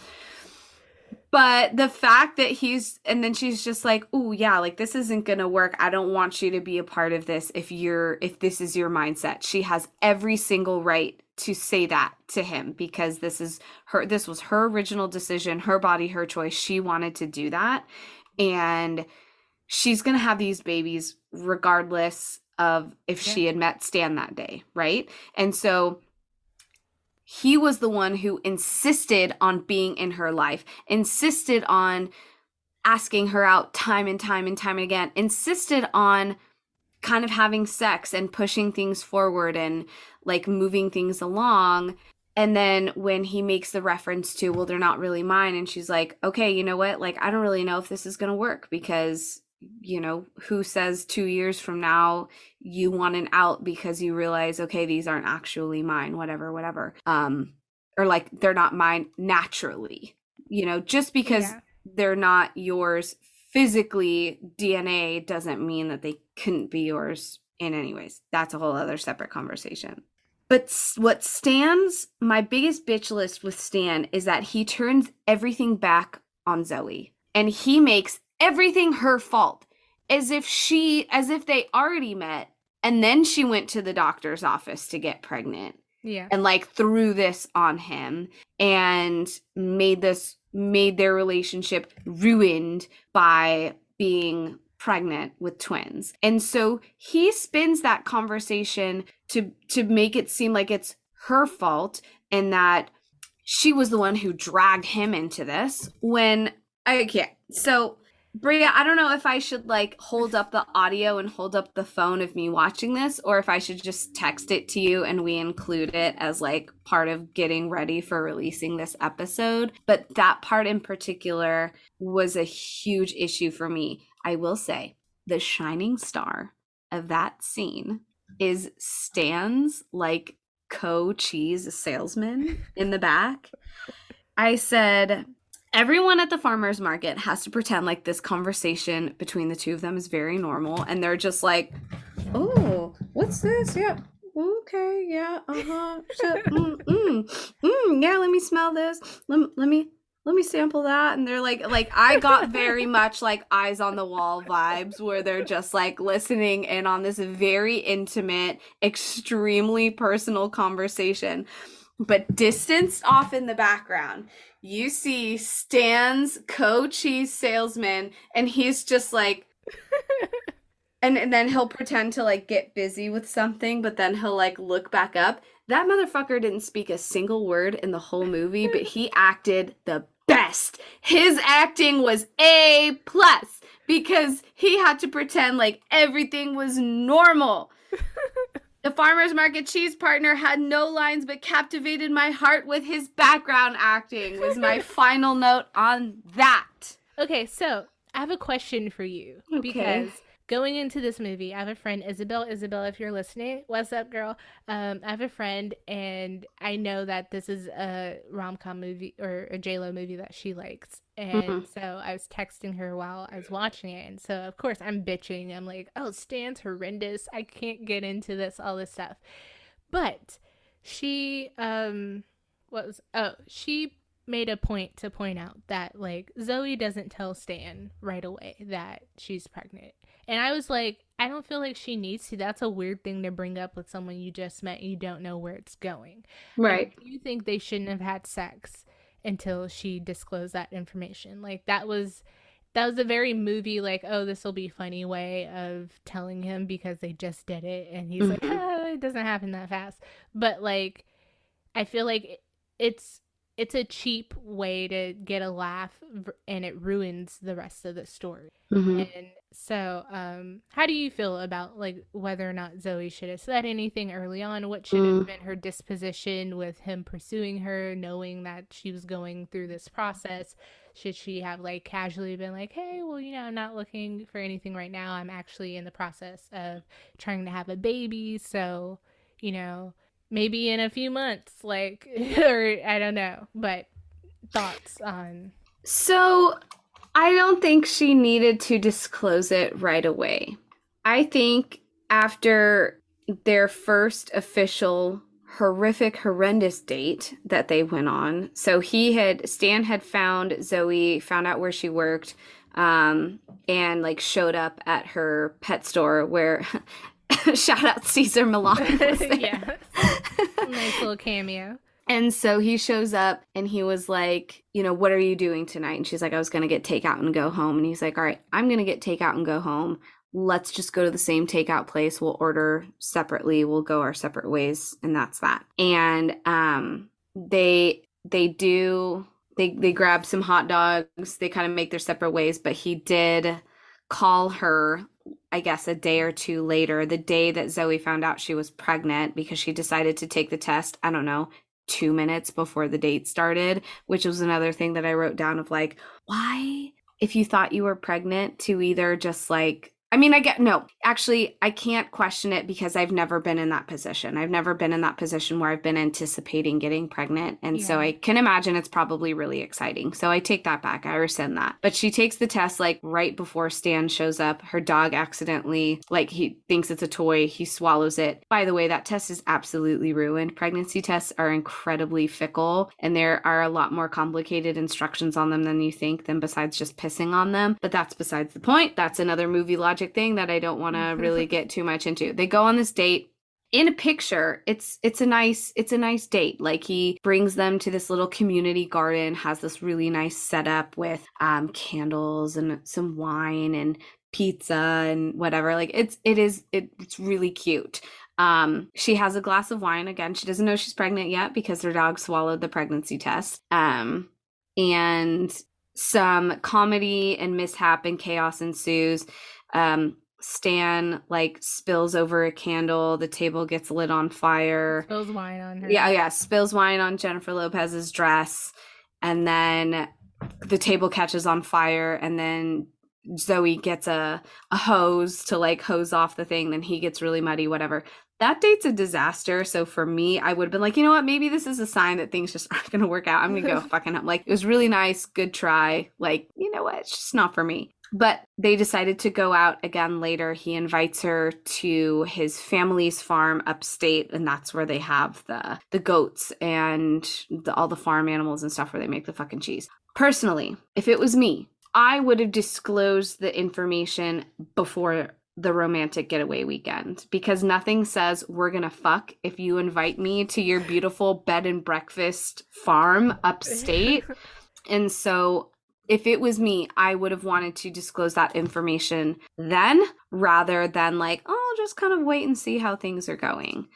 But the fact that and then she's just like, oh yeah, like this isn't going to work. I don't want you to be a part of this if this is your mindset. She has every single right to say that to him because this was her original decision, her body, her choice. She wanted to do that. And she's going to have these babies regardless of if she had met Stan that day, right? And so he was the one who insisted on being in her life, insisted on asking her out time and time and time again, insisted on kind of having sex and pushing things forward and like moving things along. And then when he makes the reference to, well, they're not really mine. And she's like, okay, you know what? Like, I don't really know if this is going to work because, you know, who says 2 years from now you want an out because you realize, okay, these aren't actually mine, whatever. Or like, they're not mine naturally, you know, just because they're not yours physically, DNA doesn't mean that they couldn't be yours in any ways. That's a whole other separate conversation. But what stands, my biggest bitch list with Stan is that he turns everything back on Zoe and he makes everything her fault as if they already met and then she went to the doctor's office to get pregnant. Yeah. And like threw this on him and made their relationship ruined by being pregnant with twins. And so he spins that conversation to make it seem like it's her fault and that she was the one who dragged him into this when I can't. So Bria, I don't know if I should like hold up the audio and hold up the phone of me watching this, or if I should just text it to you and we include it as like part of getting ready for releasing this episode. But that part in particular was a huge issue for me. I will say the shining star of that scene is Stan's like cheese salesman in the back. I said, everyone at the farmer's market has to pretend like this conversation between the two of them is very normal. And they're just like, oh, what's this? Yeah. Okay. Yeah. Uh-huh. Yeah. Let me smell this. Let me sample that. And they're like I got very much like eyes on the wall vibes where they're just like listening in on this very intimate, extremely personal conversation. But distanced off in the background, you see Stan's cheese salesman, and he's just like, and then he'll pretend to like get busy with something, but then he'll like look back up. That motherfucker didn't speak a single word in the whole movie, but he acted the best. His acting was A+ because he had to pretend like everything was normal. The farmer's market cheese partner had no lines but captivated my heart with his background acting was my final note on that. Okay, so I have a question for you. Okay. Because going into this movie, I have a friend, Isabel. Isabel, if you're listening, what's up, girl? I have a friend, and I know that this is a rom com movie or a JLo movie that she likes. Mhm. And so I was texting her while I was watching it. And so, of course, I'm bitching. I'm like, oh, Stan's horrendous. I can't get into this, all this stuff. But she, she made a point to point out that, like, Zoe doesn't tell Stan right away that she's pregnant. And I was like, I don't feel like she needs to. That's a weird thing to bring up with someone you just met and you don't know where it's going. Like, Right. you think they shouldn't have had sex until she disclosed that information. Like, that was a very movie, like, oh, this will be funny way of telling him because they just did it. And he's like, Mhm. it doesn't happen that fast. But, like, I feel like it's it's a cheap way to get a laugh, and it ruins the rest of the story. Mhm. And so, how do you feel about, like, whether or not Zoe should have said anything early on? What should have Mm. been her disposition with him pursuing her, knowing that she was going through this process? Should she have, like, casually been like, hey, well, I'm not looking for anything right now. I'm actually in the process of trying to have a baby. So, you know, maybe in a few months, like, or I don't know. But thoughts on. So I don't think she needed to disclose it right away. I think after their first official horrendous date that they went on. So Stan had found Zoe, found out where she worked, and like showed up at her pet store where shout out Caesar Milan was there. Yeah. Nice little cameo. And so he shows up and he was like, what are you doing tonight? And she's like, I was going to get takeout and go home. And he's like, all right, I'm going to get takeout and go home. Let's just go to the same takeout place. We'll order separately. We'll go our separate ways. And that's that. And they grab some hot dogs. They kind of make their separate ways. But he did call her, I guess, a day or two later, the day that Zoe found out she was pregnant, because she decided to take the test, I don't know, 2 minutes before the date started, which was another thing that I wrote down of like, why, if you thought you were pregnant, to either just like, I can't question it because I've never been in that position. I've never been in that position where I've been anticipating getting pregnant. And so I can imagine it's probably really exciting. So I take that back. I rescind that. But she takes the test like right before Stan shows up. Her dog accidentally, like, he thinks it's a toy. He swallows it. By the way, that test is absolutely ruined. Pregnancy tests are incredibly fickle, and there are a lot more complicated instructions on them than you think, than besides just pissing on them. But that's besides the point. That's another movie logic thing that I don't want to really get too much into. They go on this date. In a picture, it's a nice date. Like, he brings them to this little community garden, has this really nice setup with candles and some wine and pizza and whatever. Like, it's really cute. She has a glass of wine. Again, she doesn't know she's pregnant yet because her dog swallowed the pregnancy test. And some comedy and mishap and chaos ensues. Stan like spills over a candle. The table gets lit on fire. Spills wine on her. Yeah, spills wine on Jennifer Lopez's dress. And then the table catches on fire, and then Zoe gets a hose to like hose off the thing. Then he gets really muddy, whatever. That date's a disaster. So for me, I would have been like, you know what? Maybe this is a sign that things just aren't going to work out. I'm going to go fucking up. Like, it was really nice. Good try. Like, you know what? It's just not for me. But they decided to go out again later. He invites her to his family's farm upstate, and that's where they have the goats and all the farm animals and stuff where they make the fucking cheese. Personally, if it was me, I would have disclosed the information before the romantic getaway weekend, because nothing says we're gonna fuck if you invite me to your beautiful bed and breakfast farm upstate. And so if it was me, I would have wanted to disclose that information then, rather than like, oh, I'll just kind of wait and see how things are going.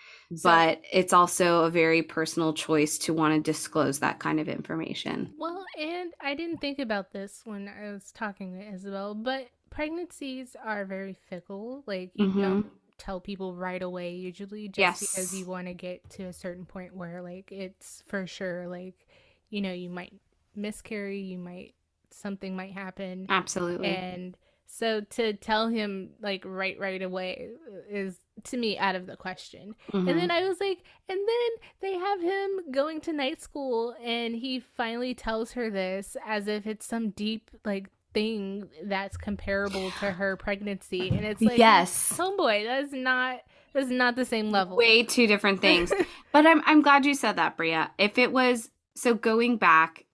But it's also a very personal choice to want to disclose that kind of information. Well, and I didn't think about this when I was talking to Isabel, but pregnancies are very fickle. Like, you don't tell people right away usually, just because you want to get to a certain point where, like, it's for sure, like, you might miscarry, something might happen. Absolutely. And So to tell him like right away is to me out of the question. And then I was like, and then they have him going to night school and he finally tells her this as if it's some deep like thing that's comparable to her pregnancy. And it's like, Yes. homeboy, that's not the same level. Way two different things. But I'm glad you said that, Bria. If it was, so going back,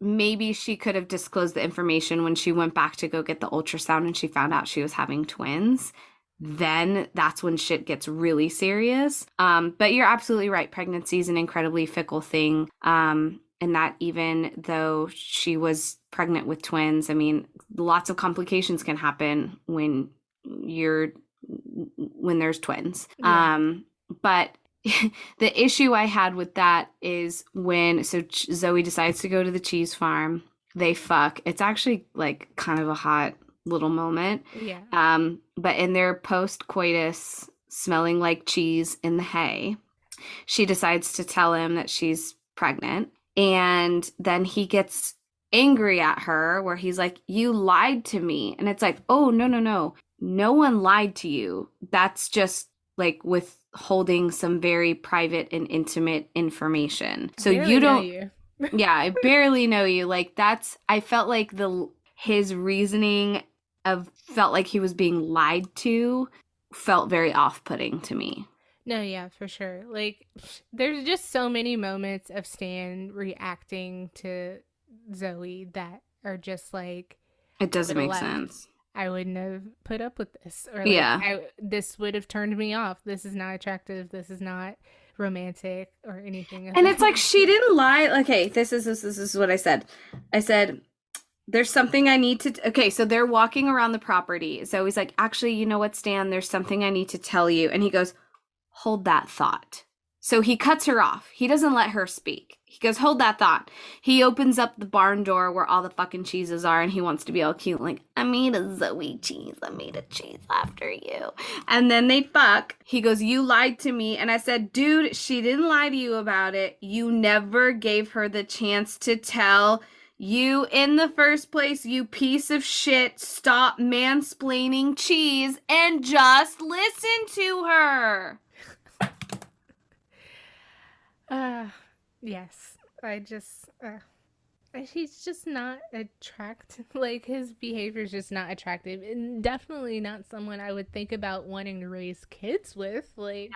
maybe she could have disclosed the information when she went back to go get the ultrasound and she found out she was having twins. Then that's when shit gets really serious. But you're absolutely right. Pregnancy is an incredibly fickle thing. And that even though she was pregnant with twins, I mean, lots of complications can happen when there's twins. Yeah. But the issue I had with that is when Zoe decides to go to the cheese farm, they fuck. It's actually like kind of a hot little moment. Yeah. But in their post-coitus smelling like cheese in the hay, she decides to tell him that she's pregnant. And then he gets angry at her where he's like, you lied to me. And it's like, oh, no. No one lied to you. That's just like withholding some very private and intimate information. So you don't, yeah, I barely know you. Like I felt like his reasoning felt like he was being lied to, felt very off-putting to me. No, yeah, for sure. Like there's just so many moments of Stan reacting to Zoe that are just like, it doesn't make sense. I wouldn't have put up with this. Or like, this would have turned me off. This is not attractive. This is not romantic or anything. And it's like, she didn't lie. Okay, this is what I said. I said, there's something I need to... Okay, so they're walking around the property. So he's like, actually, you know what, Stan? There's something I need to tell you. And he goes, hold that thought. So he cuts her off. He doesn't let her speak. He goes, hold that thought. He opens up the barn door where all the fucking cheeses are, and he wants to be all cute, like, I made a Zoe cheese. I made a cheese after you. And then they fuck. He goes, you lied to me. And I said, dude, she didn't lie to you about it. You never gave her the chance to tell you in the first place, you piece of shit. Stop mansplaining cheese and just listen to her. Yes. He's just not attractive. Like, his behavior is just not attractive. And definitely not someone I would think about wanting to raise kids with. Like,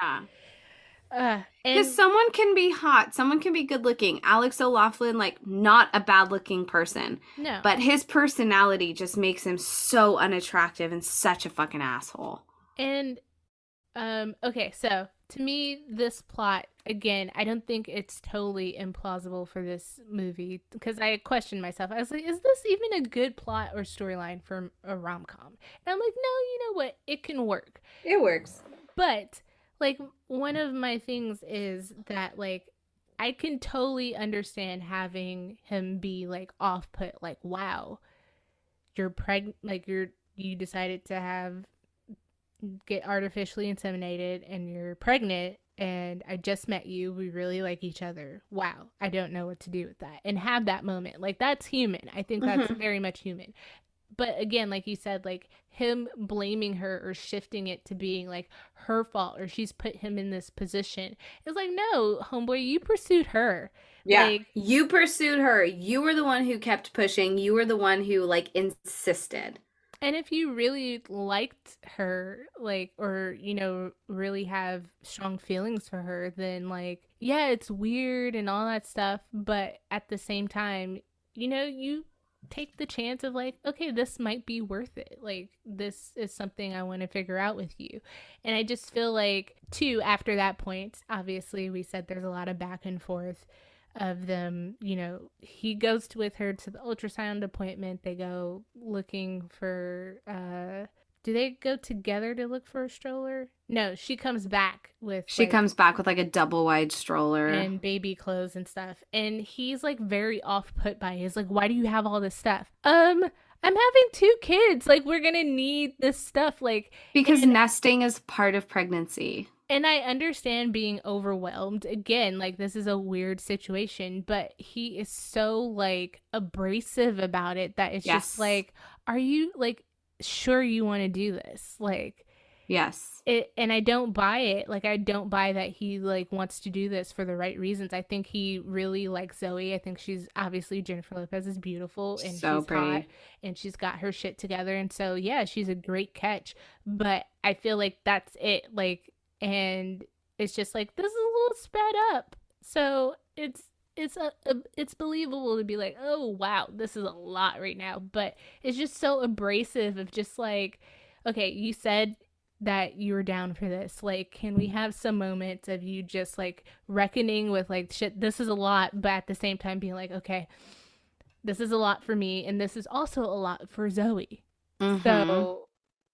yeah. Because someone can be hot. Someone can be good looking. Alex O'Loughlin, like, not a bad looking person. No. But his personality just makes him so unattractive and such a fucking asshole. And, okay, so... to me, this plot, again, I don't think it's totally implausible for this movie, because I questioned myself. I was like, is this even a good plot or storyline for a rom-com? And I'm like, no, you know what? It can work. It works. But, like, one of my things is that, like, I can totally understand having him be, like, off-put. Like, wow, you're pregnant, like, you decided to get artificially inseminated and you're pregnant and I just met you, we really like each other, wow, I don't know what to do with that, and have that moment. Like, that's human. I think that's very much human. But again, like you said, like, him blaming her or shifting it to being like her fault or she's put him in this position, it's like, no, homeboy, you pursued her. Yeah, like, you pursued her. You were the one who kept pushing. You were the one who, like, insisted. And if you really liked her, like, or, you know, really have strong feelings for her, then, like, yeah, it's weird and all that stuff. But at the same time, you know, you take the chance of, like, okay, this might be worth it. Like, this is something I want to figure out with you. And I just feel like, too, after that point, obviously, we said there's a lot of back and forth of them, you know, he goes with her to the ultrasound appointment. They go looking for, do they go together to look for a stroller? No, she comes back with like a double wide stroller and baby clothes and stuff. And he's like very off put by it. He's like, why do you have all this stuff? I'm having 2 kids. Like, we're gonna need this stuff. Like, because nesting is part of pregnancy. And I understand being overwhelmed. Again, like, this is a weird situation, but he is so, like, abrasive about it that it's just like, are you, like, sure you want to do this. Like, Yes. and I don't buy it. Like, I don't buy that he like wants to do this for the right reasons. I think he really likes Zoe. I think she's obviously, Jennifer Lopez is beautiful and So she's hot pretty. and she's got her shit together. And so, yeah, she's a great catch. But I feel like that's it. Like, and it's just like, this is a little sped up. So it's believable to be like, oh wow, this is a lot right now. But it's just so abrasive of just like, okay, you said that you were down for this. Like, can we have some moments of you just like reckoning with like, shit, this is a lot, but at the same time being like, okay, this is a lot for me, and this is also a lot for Zoe. Mm-hmm. So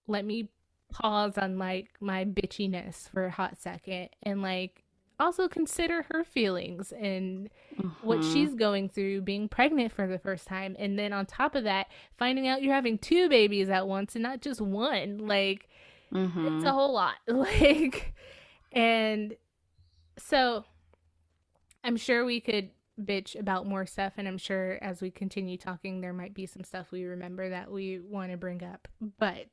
let me pause on like my bitchiness for a hot second and like also consider her feelings and what Mm-hmm. she's going through being pregnant for the first time, and then on top of that finding out you're having two babies at once and not just one. Like, it's Mm-hmm. a whole lot. Like, and so I'm sure we could bitch about more stuff, and I'm sure as we continue talking there might be some stuff we remember that we want to bring up. But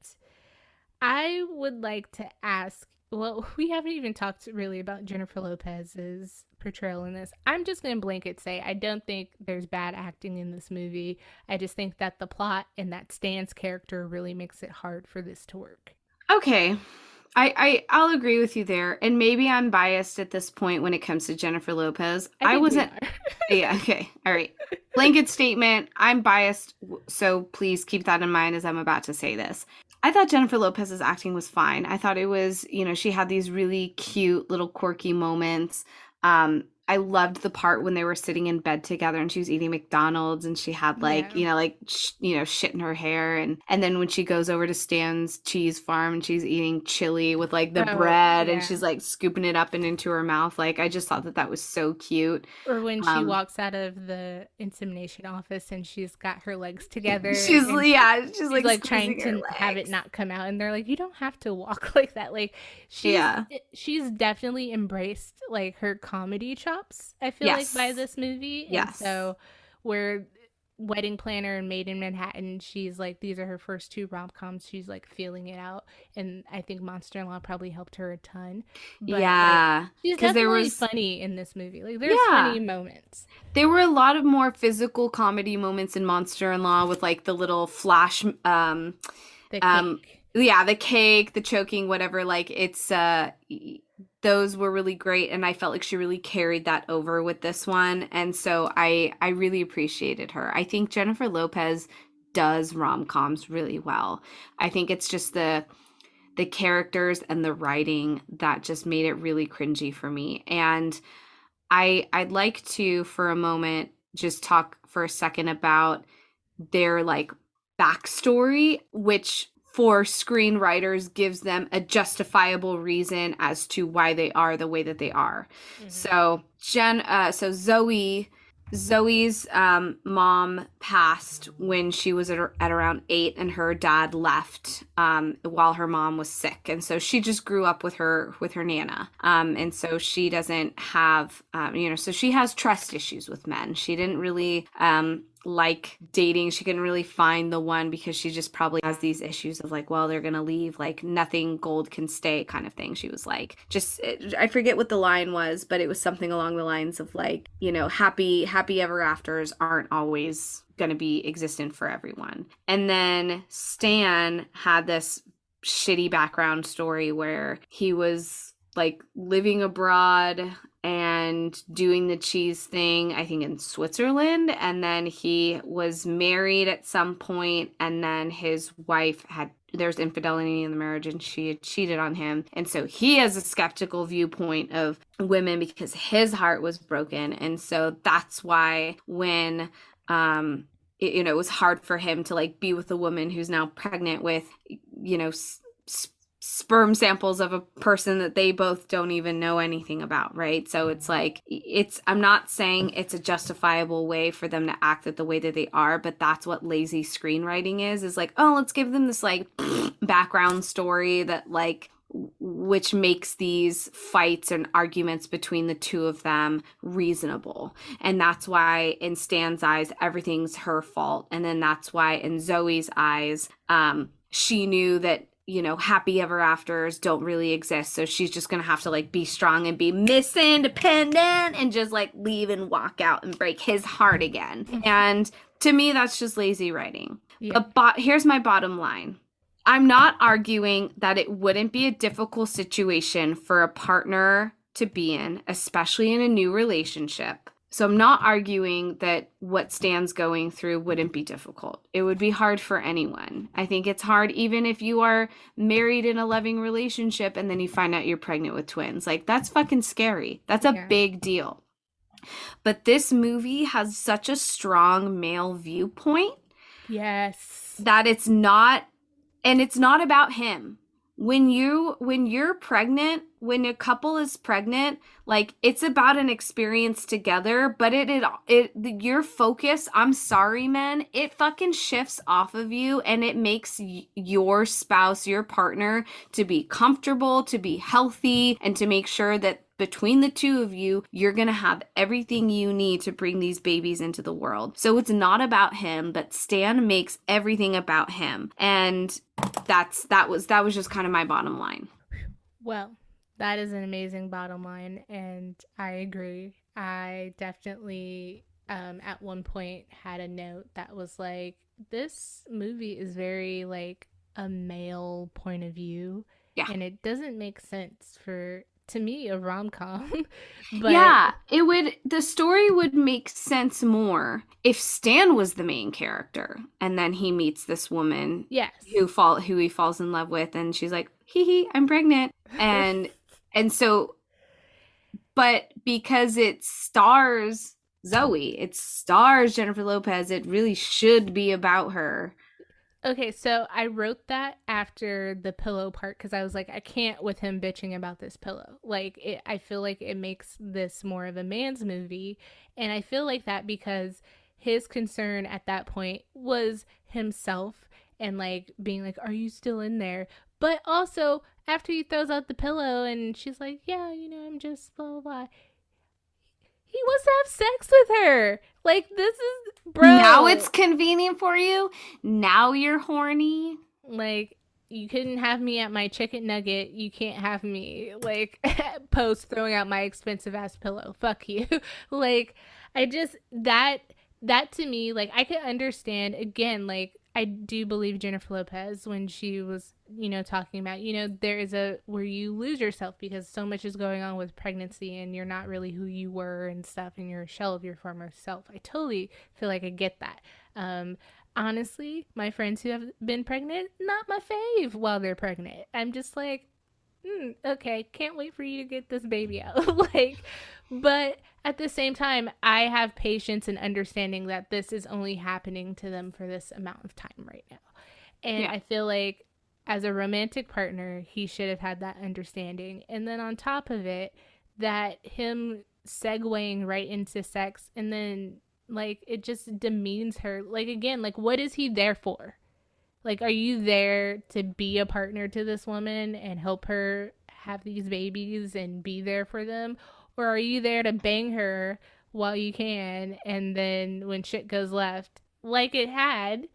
I would like to ask, well, we haven't even talked really about Jennifer Lopez's portrayal in this. I'm just going to blanket say I don't think there's bad acting in this movie. I just think that the plot and that Stan's character really makes it hard for this to work. Okay. I'll agree with you there. And maybe I'm biased at this point when it comes to Jennifer Lopez. I I think we wasn't are. Yeah, okay. All right. Blanket statement. I'm biased, so please keep that in mind as I'm about to say this. I thought Jennifer Lopez's acting was fine. I thought it was, she had these really cute little quirky moments. I loved the part when they were sitting in bed together and she was eating McDonald's and she had like, Yeah. shit in her hair, and then when she goes over to Stan's cheese farm and she's eating chili with like the Oh, bread and yeah. she's like scooping it up and into her mouth. Like I just thought that that was so cute. Or when she Um walks out of the insemination office and she's got her legs together she's and she's she's like like trying squeezing her to have it legs. not come out, and they're like, you don't have to walk like that. Like, Yeah. she's definitely embraced like her comedy chops, I feel like, by Yes. this movie. And Yes. so where Wedding Planner and Made in Manhattan, she's like, these are her first two rom-coms, she's like feeling it out, and I think Monster-in-Law probably helped her a ton. But like, Yeah. she's Because there definitely was funny in this movie. Like, there's yeah. funny moments. There were a lot of more physical comedy moments in Monster in Law with like the little flash The um cake. yeah, the cake, the choking, whatever. Like those were really great and I felt like she really carried that over with this one. And so I really appreciated her. I think Jennifer Lopez does rom-coms really well. I think it's just the characters and the writing that just made it really cringy for me. And I'd like to for a moment just talk for a second about their like backstory, which for screenwriters gives them a justifiable reason as to why they are the way that they are. Mm-hmm. So Zoe's mom passed when she was at around 8, and her dad left while her mom was sick, and so she just grew up with her nana. And so she doesn't have so she has trust issues with men. She didn't really like dating. She couldn't really find the one because she just probably has these issues of like, well, they're gonna leave, like nothing gold can stay kind of thing. She was like, I forget what the line was, but it was something along the lines of like, happy ever afters aren't always gonna be existent for everyone. And then Stan had this shitty background story where he was like living abroad and doing the cheese thing, I think in Switzerland. And then he was married at some point, and then his wife there's infidelity in the marriage and she had cheated on him. And so he has a skeptical viewpoint of women because his heart was broken. And so that's why when it was hard for him to like be with a woman who's now pregnant with sperm samples of a person that they both don't even know anything about, right? So it's like, I'm not saying it's a justifiable way for them to act the way that they are, but that's what lazy screenwriting is like, oh, let's give them this like background story that like which makes these fights and arguments between the two of them reasonable. And that's why in Stan's eyes everything's her fault, and then that's why in Zoe's eyes she knew that, happy ever afters don't really exist. So she's just going to have to like be strong and be Miss Independent and just like leave and walk out and break his heart again. And to me, that's just lazy writing. Yeah. But here's my bottom line. I'm not arguing that it wouldn't be a difficult situation for a partner to be in, especially in a new relationship. So I'm not arguing that what Stan's going through wouldn't be difficult. It would be hard for anyone. I think it's hard even if you are married in a loving relationship and then you find out you're pregnant with twins. Like, that's fucking scary. That's a big deal. But this movie has such a strong male viewpoint. Yes. That it's not, and it's not about him. When you're pregnant, when a couple is pregnant, like, it's about an experience together, but your focus, I'm sorry, men, it fucking shifts off of you, and it makes your spouse, your partner, to be comfortable, to be healthy, and to make sure that between the two of you, you're going to have everything you need to bring these babies into the world. So it's not about him, but Stan makes everything about him. And that was just kind of my bottom line. Well, that is an amazing bottom line, and I agree. I definitely at one point had a note that was like, this movie is very like a male point of view. Yeah. And it doesn't make sense for, to me, a rom-com. But yeah, the story would make sense more if Stan was the main character and then he meets this woman yes, who he falls in love with, and she's like, hee, I'm pregnant. And so, but because it stars Zoe, it stars Jennifer Lopez, it really should be about her. Okay, so I wrote that after the pillow part because I was like, I can't with him bitching about this pillow. Like, I feel like it makes this more of a man's movie. And I feel like that because his concern at that point was himself and like being like, are you still in there? But also, after he throws out the pillow and she's like, yeah, I'm just blah, blah, blah. He wants to have sex with her. Like, this is, bro. Now it's convenient for you. Now you're horny. Like, you couldn't have me at my chicken nugget. You can't have me, like, post throwing out my expensive ass pillow. Fuck you. Like, I just, that to me, like, I could understand, again, like, I do believe Jennifer Lopez when she was, talking about, there is where you lose yourself because so much is going on with pregnancy and you're not really who you were and stuff and you're a shell of your former self. I totally feel like I get that. Honestly, my friends who have been pregnant, not my fave while they're pregnant. I'm just like, okay, can't wait for you to get this baby out. Like, but at the same time, I have patience and understanding that this is only happening to them for this amount of time right now. And I feel like as a romantic partner, he should have had that understanding. And then on top of it, that him segueing right into sex and then like it just demeans her. Like, again, like, what is he there for? Like, are you there to be a partner to this woman and help her have these babies and be there for them? Or are you there to bang her while you can, and then when shit goes left, like it had,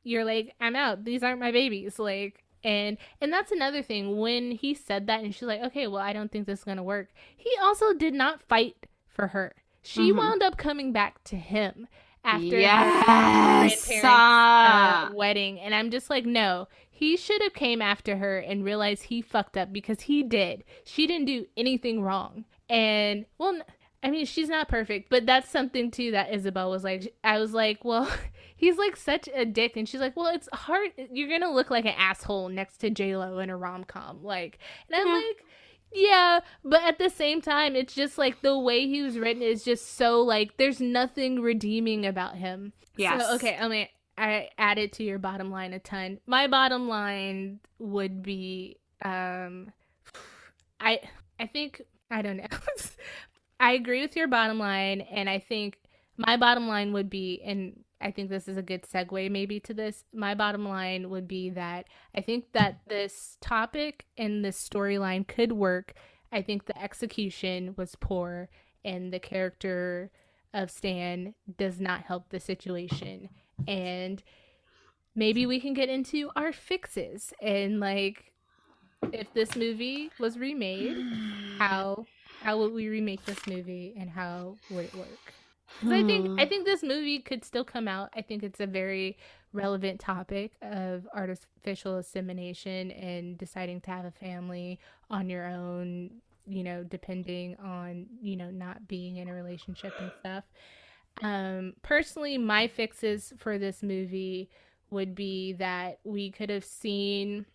you're like, I'm out. These aren't my babies. Like, and that's another thing. When he said that and she's like, okay, well, I don't think this is going to work. He also did not fight for her. She wound up coming back to him after her grandparents' wedding. And I'm just like, no, he should have came after her and realized he fucked up because he did. She didn't do anything wrong. And, well, I mean, she's not perfect, but that's something, too, that Isabel was like. I was like, well, he's, like, such a dick. And she's like, well, it's hard. You're going to look like an asshole next to J-Lo in a rom-com. Like, and I'm like, yeah, but at the same time, it's just, like, the way he was written is just so, like, there's nothing redeeming about him. Yes. So, okay, I mean, I added to your bottom line a ton. My bottom line would be, I think, I don't know. I agree with your bottom line, and I think my bottom line would be, and I think this is a good segue maybe to this, my bottom line would be that I think that this topic and this storyline could work. I think the execution was poor, and the character of Stan does not help the situation. And maybe we can get into our fixes and like if this movie was remade, how would we remake this movie and how would it work? Because I think this movie could still come out. I think it's a very relevant topic of artificial insemination and deciding to have a family on your own, you know, depending on, you know, not being in a relationship and stuff. Personally, my fixes for this movie would be that we could have seen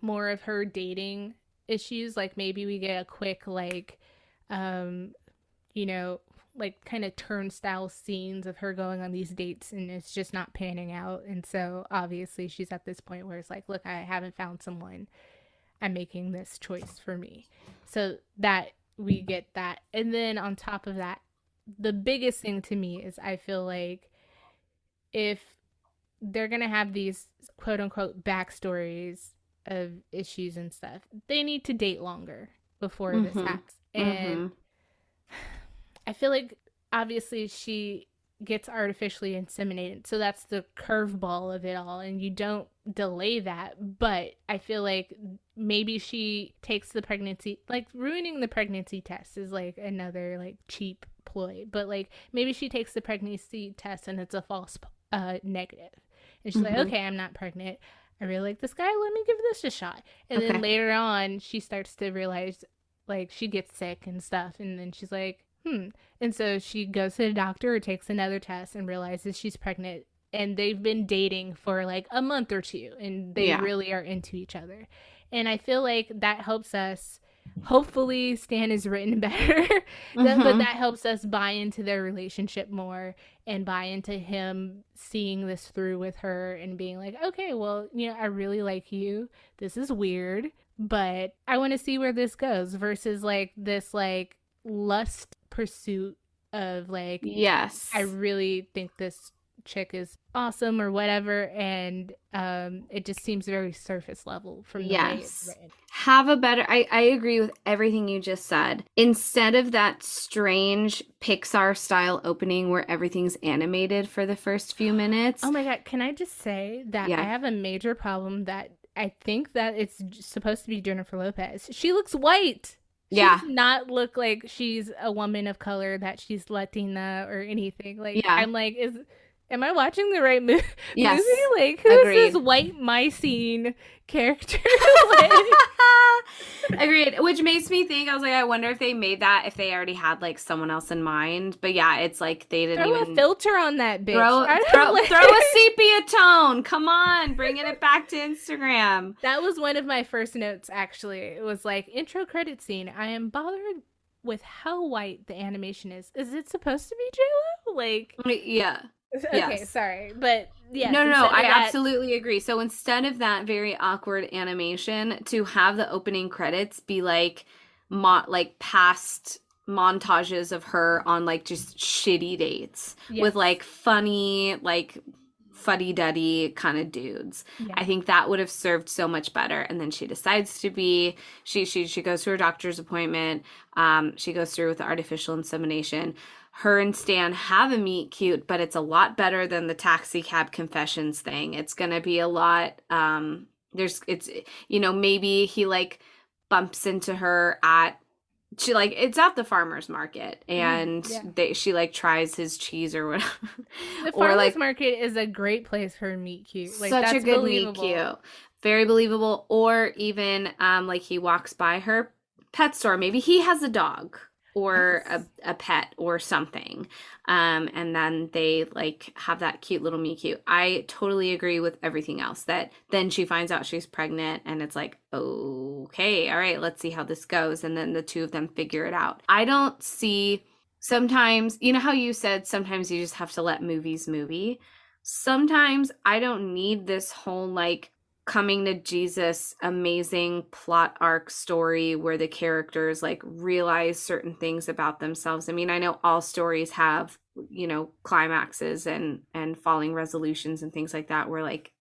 more of her dating issues. Like maybe we get a quick like um you know, like kind of turnstile scenes of her going on these dates and it's just not panning out. And so obviously she's at this point where it's like, look, I haven't found someone. I'm making this choice for me. So that we get that. And then on top of that, the biggest thing to me is I feel like if they're going to have these quote unquote backstories of issues and stuff, they need to date longer before this happens. And I feel like obviously she gets artificially inseminated, so that's the curveball of it all, and you don't delay that. But I feel like maybe she takes the pregnancy, like ruining the pregnancy test is like another like cheap ploy. But like maybe she takes the pregnancy test and it's a false negative, and she's like, okay, I'm not pregnant. I really like this guy. Let me give this a shot. And then later on, she starts to realize, like, she gets sick and stuff, and then she's like, and so she goes to the doctor or takes another test and realizes she's pregnant, and they've been dating for like a month or two and they really are into each other. And I feel like that helps us, hopefully Stan is written better, but that helps us buy into their relationship more and buy into him seeing this through with her and being like, okay, well, you know, I really like you. This is weird, but I want to see where this goes, versus like this like lust pursuit of like, yes, I really think this chick is awesome or whatever, and it just seems very surface level from the way it's written. Have a better, I agree with everything you just said. Instead of that strange Pixar style opening where everything's animated for the first few minutes. Oh my god, can I just say that I have a major problem that I think that it's supposed to be Jennifer Lopez. She looks white. She does not look like she's a woman of color, that she's Latina or anything. Like, I'm like, am I watching the right movie? Yes. Like, who's this white Mycene character? Like... Agreed. Which makes me think, I was like, I wonder if they made that, if they already had like someone else in mind. But yeah, it's like they didn't throw even a filter on that bitch. Throw a sepia tone. Come on, bringing it back to Instagram. That was one of my first notes, actually. It was like, intro credit scene. I am bothered with how white the animation is. Is it supposed to be J-Lo? Like, yeah. Okay, sorry, but yeah. No, I absolutely agree. So instead of that very awkward animation, to have the opening credits be like, past montages of her on like just shitty dates with like funny, like fuddy-duddy kind of dudes. I think that would have served so much better. And then she decides to be, she goes to her doctor's appointment. She goes through with the artificial insemination. Her and Stan have a meet cute, but it's a lot better than the taxi cab confessions thing. It's going to be a lot, maybe he like bumps into her it's at the farmer's market, and she like tries his cheese or whatever. The farmer's market is a great place for a meet cute. Like, such that's a good believable. meet cute. Very believable. Or even like he walks by her pet store. Maybe he has a dog or a pet or something, and then they like have that cute little meet cute. I totally agree with everything else, that then she finds out she's pregnant and it's like, okay, all right, let's see how this goes, and then the two of them figure it out. I don't see, sometimes, you know how you said sometimes you just have to let movies movie. Sometimes I don't need this whole like coming to Jesus amazing plot arc story where the characters like realize certain things about themselves. I mean, I know all stories have, you know, climaxes and falling resolutions and things like that where like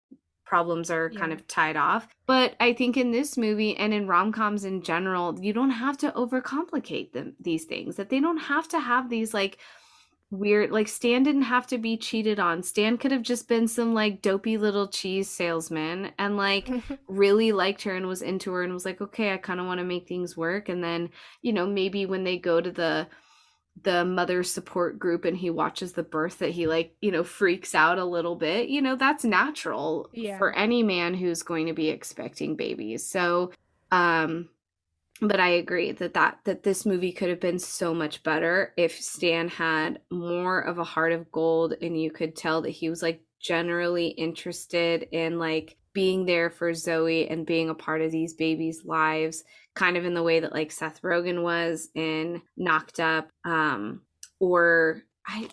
problems are kind of tied off. But I think in this movie and in rom-coms in general, you don't have to overcomplicate these things, that they don't have to have these like weird. Like, Stan didn't have to be cheated on. Stan could have just been some like dopey little cheese salesman and like really liked her and was into her and was like, okay, I kind of want to make things work. And then, maybe when they go to the mother support group and he watches the birth that he like, freaks out a little bit. That's natural Yeah. for any man who's going to be expecting babies. So, um but I agree that this movie could have been so much better if Stan had more of a heart of gold and you could tell that he was like generally interested in like being there for Zoe and being a part of these babies' lives, kind of in the way that like Seth Rogen was in Knocked Up.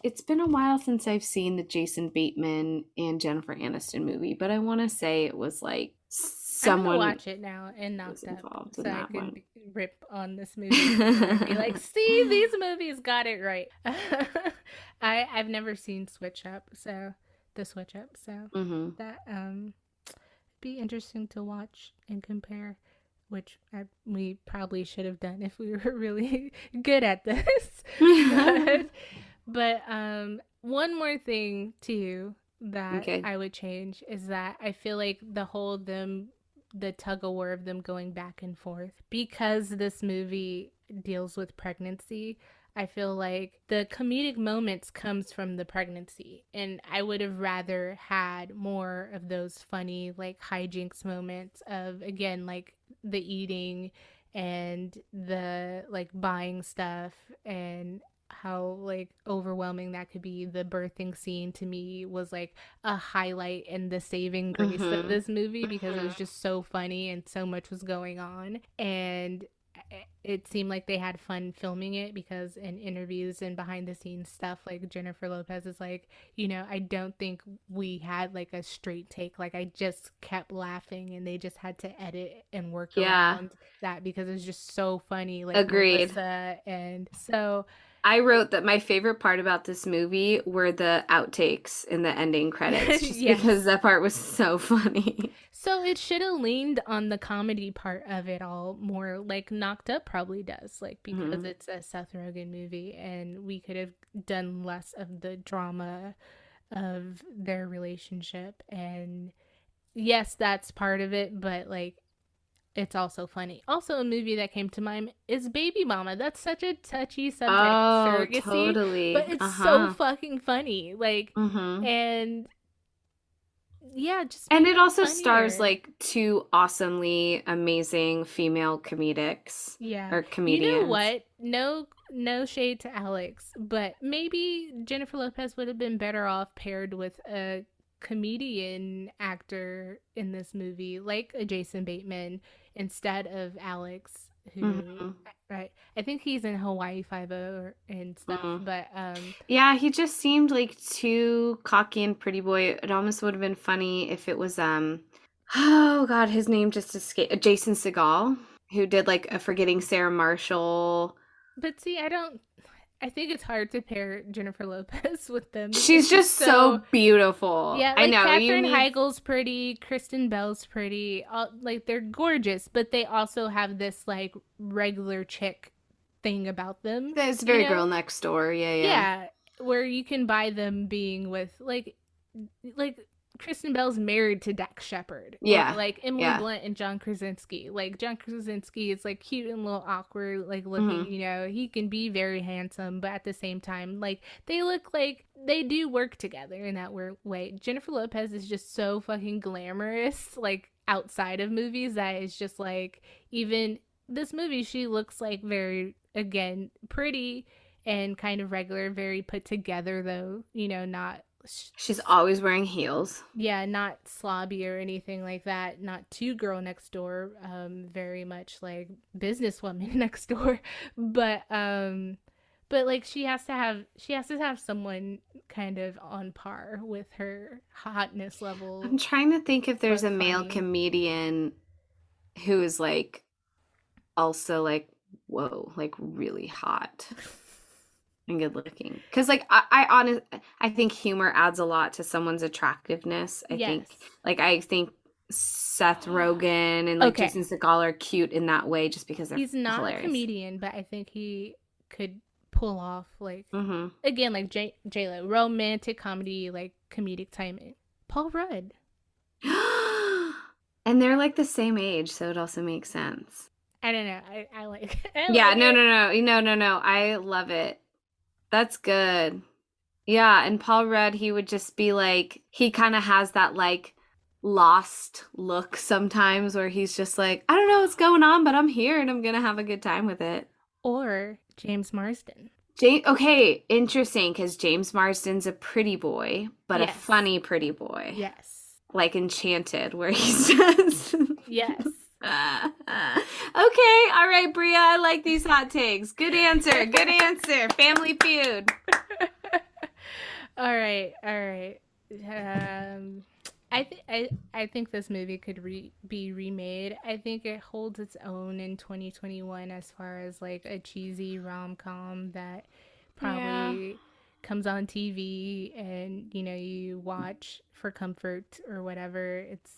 It's been a while since I've seen the Jason Bateman and Jennifer Aniston movie, but I want to say it was like I'm gonna someone watch it now and was Knocked Up involved in so I that can one. rip on this movie and be like, see, these movies got it right. I've never seen Switch Up, so Mm-hmm. that be interesting to watch and compare, which we probably should have done if we were really good at this. but one more thing too that Okay. I would change is that I feel like the tug of war of them going back and forth, because this movie deals with pregnancy. I feel like the comedic moments comes from the pregnancy, and I would have rather had more of those funny like hijinks moments of, again, like the eating and the like buying stuff and how like overwhelming that could be. The birthing scene to me was like a highlight in the saving grace of Mm-hmm. this movie, because it Mm-hmm. was just so funny and so much was going on, and it seemed like they had fun filming it, because in interviews and behind the scenes stuff, like Jennifer Lopez is like, I don't think we had like a straight take. Like, I just kept laughing and they just had to edit and work Yeah, around that because it's just so funny, like agreed. Melissa. And so I wrote that my favorite part about this movie were the outtakes in the ending credits, just because yes. that part was so funny. So it should have leaned on the comedy part of it all more, like Knocked Up probably does, like because Mm-hmm. it's a Seth Rogen movie, and we could have done less of the drama of their relationship. And yes, that's part of it, but like it's also funny. Also, a movie that came to mind is Baby Mama. That's such a touchy subject, Oh, surrogacy, but totally. it's so Uh-huh. fucking funny. Like, Mm-hmm. and yeah, just And make it it also stars funnier. like two awesomely amazing female comedics Yeah. or You know comedians. what? No shade to Alex, but maybe Jennifer Lopez would have been better off paired with a comedian actor in this movie, like a Jason Bateman, instead of Alex, who, Mm-hmm. right? I think he's in Hawaii Five-O and stuff, Mm-hmm. but Yeah, he just seemed like too cocky and pretty boy. It almost would have been funny if it was oh God, his name just escaped. Jason Segel, who did like a Forgetting Sarah Marshall. see, I think it's hard to pair Jennifer Lopez with them because She's she's just so so. beautiful. Yeah, I like know you Katherine need. Heigl's pretty, Kristen Bell's pretty. Like, they're gorgeous, but they also have this like regular chick thing about them, It's you very girl know? next door. Yeah, yeah. Yeah, where you can buy them being with like Kristen Bell's married to Dax Shepard, or Yeah, like Emily yeah. Blunt and John Krasinski. Like, John Krasinski is like cute and a little awkward, like looking. Hmm. He can be very handsome, but at the same time, like they look like they do work together in that weird way. Jennifer Lopez is just so fucking glamorous, like outside of movies, that is just like, even this movie, she looks like very, again, pretty and kind of regular, very put together though, not She's always wearing heels. yeah, not slobby or anything like that. Not too girl next door. Very much like businesswoman next door. But like she has to have someone kind of on par with her hotness I'm level, trying to think if there's but a male funny. comedian who is like also like whoa, like really hot and good looking. Because like I think humor adds a lot to someone's attractiveness. Yes. I think Seth Rogen and like Okay. Jason Segel are cute in that way just because they're He's not a hilarious. comedian, but I think he could pull off, like, again, like J-Lo, romantic comedy, like comedic timing. Paul Rudd. And they're like the same age, so it also makes sense. I don't know. I like I Yeah, like no, it. no. I love it. That's good. Yeah, and Paul Rudd, he would just be like, he kind of has that like lost look sometimes where he's just like, I don't know what's going on, but I'm here and I'm gonna have a good time with it. Or James Marsden. Okay, interesting, because James Marsden's a pretty boy, but a Yes. funny pretty boy. Yes. Like Enchanted, where he's just... Yes. Okay, all right, Bria, I like these hot takes. Good answer, good answer. Family Feud. All right. I think this movie could be remade. I think it holds its own in 2021 as far as like a cheesy rom-com that probably comes on TV and you watch for comfort or whatever. It's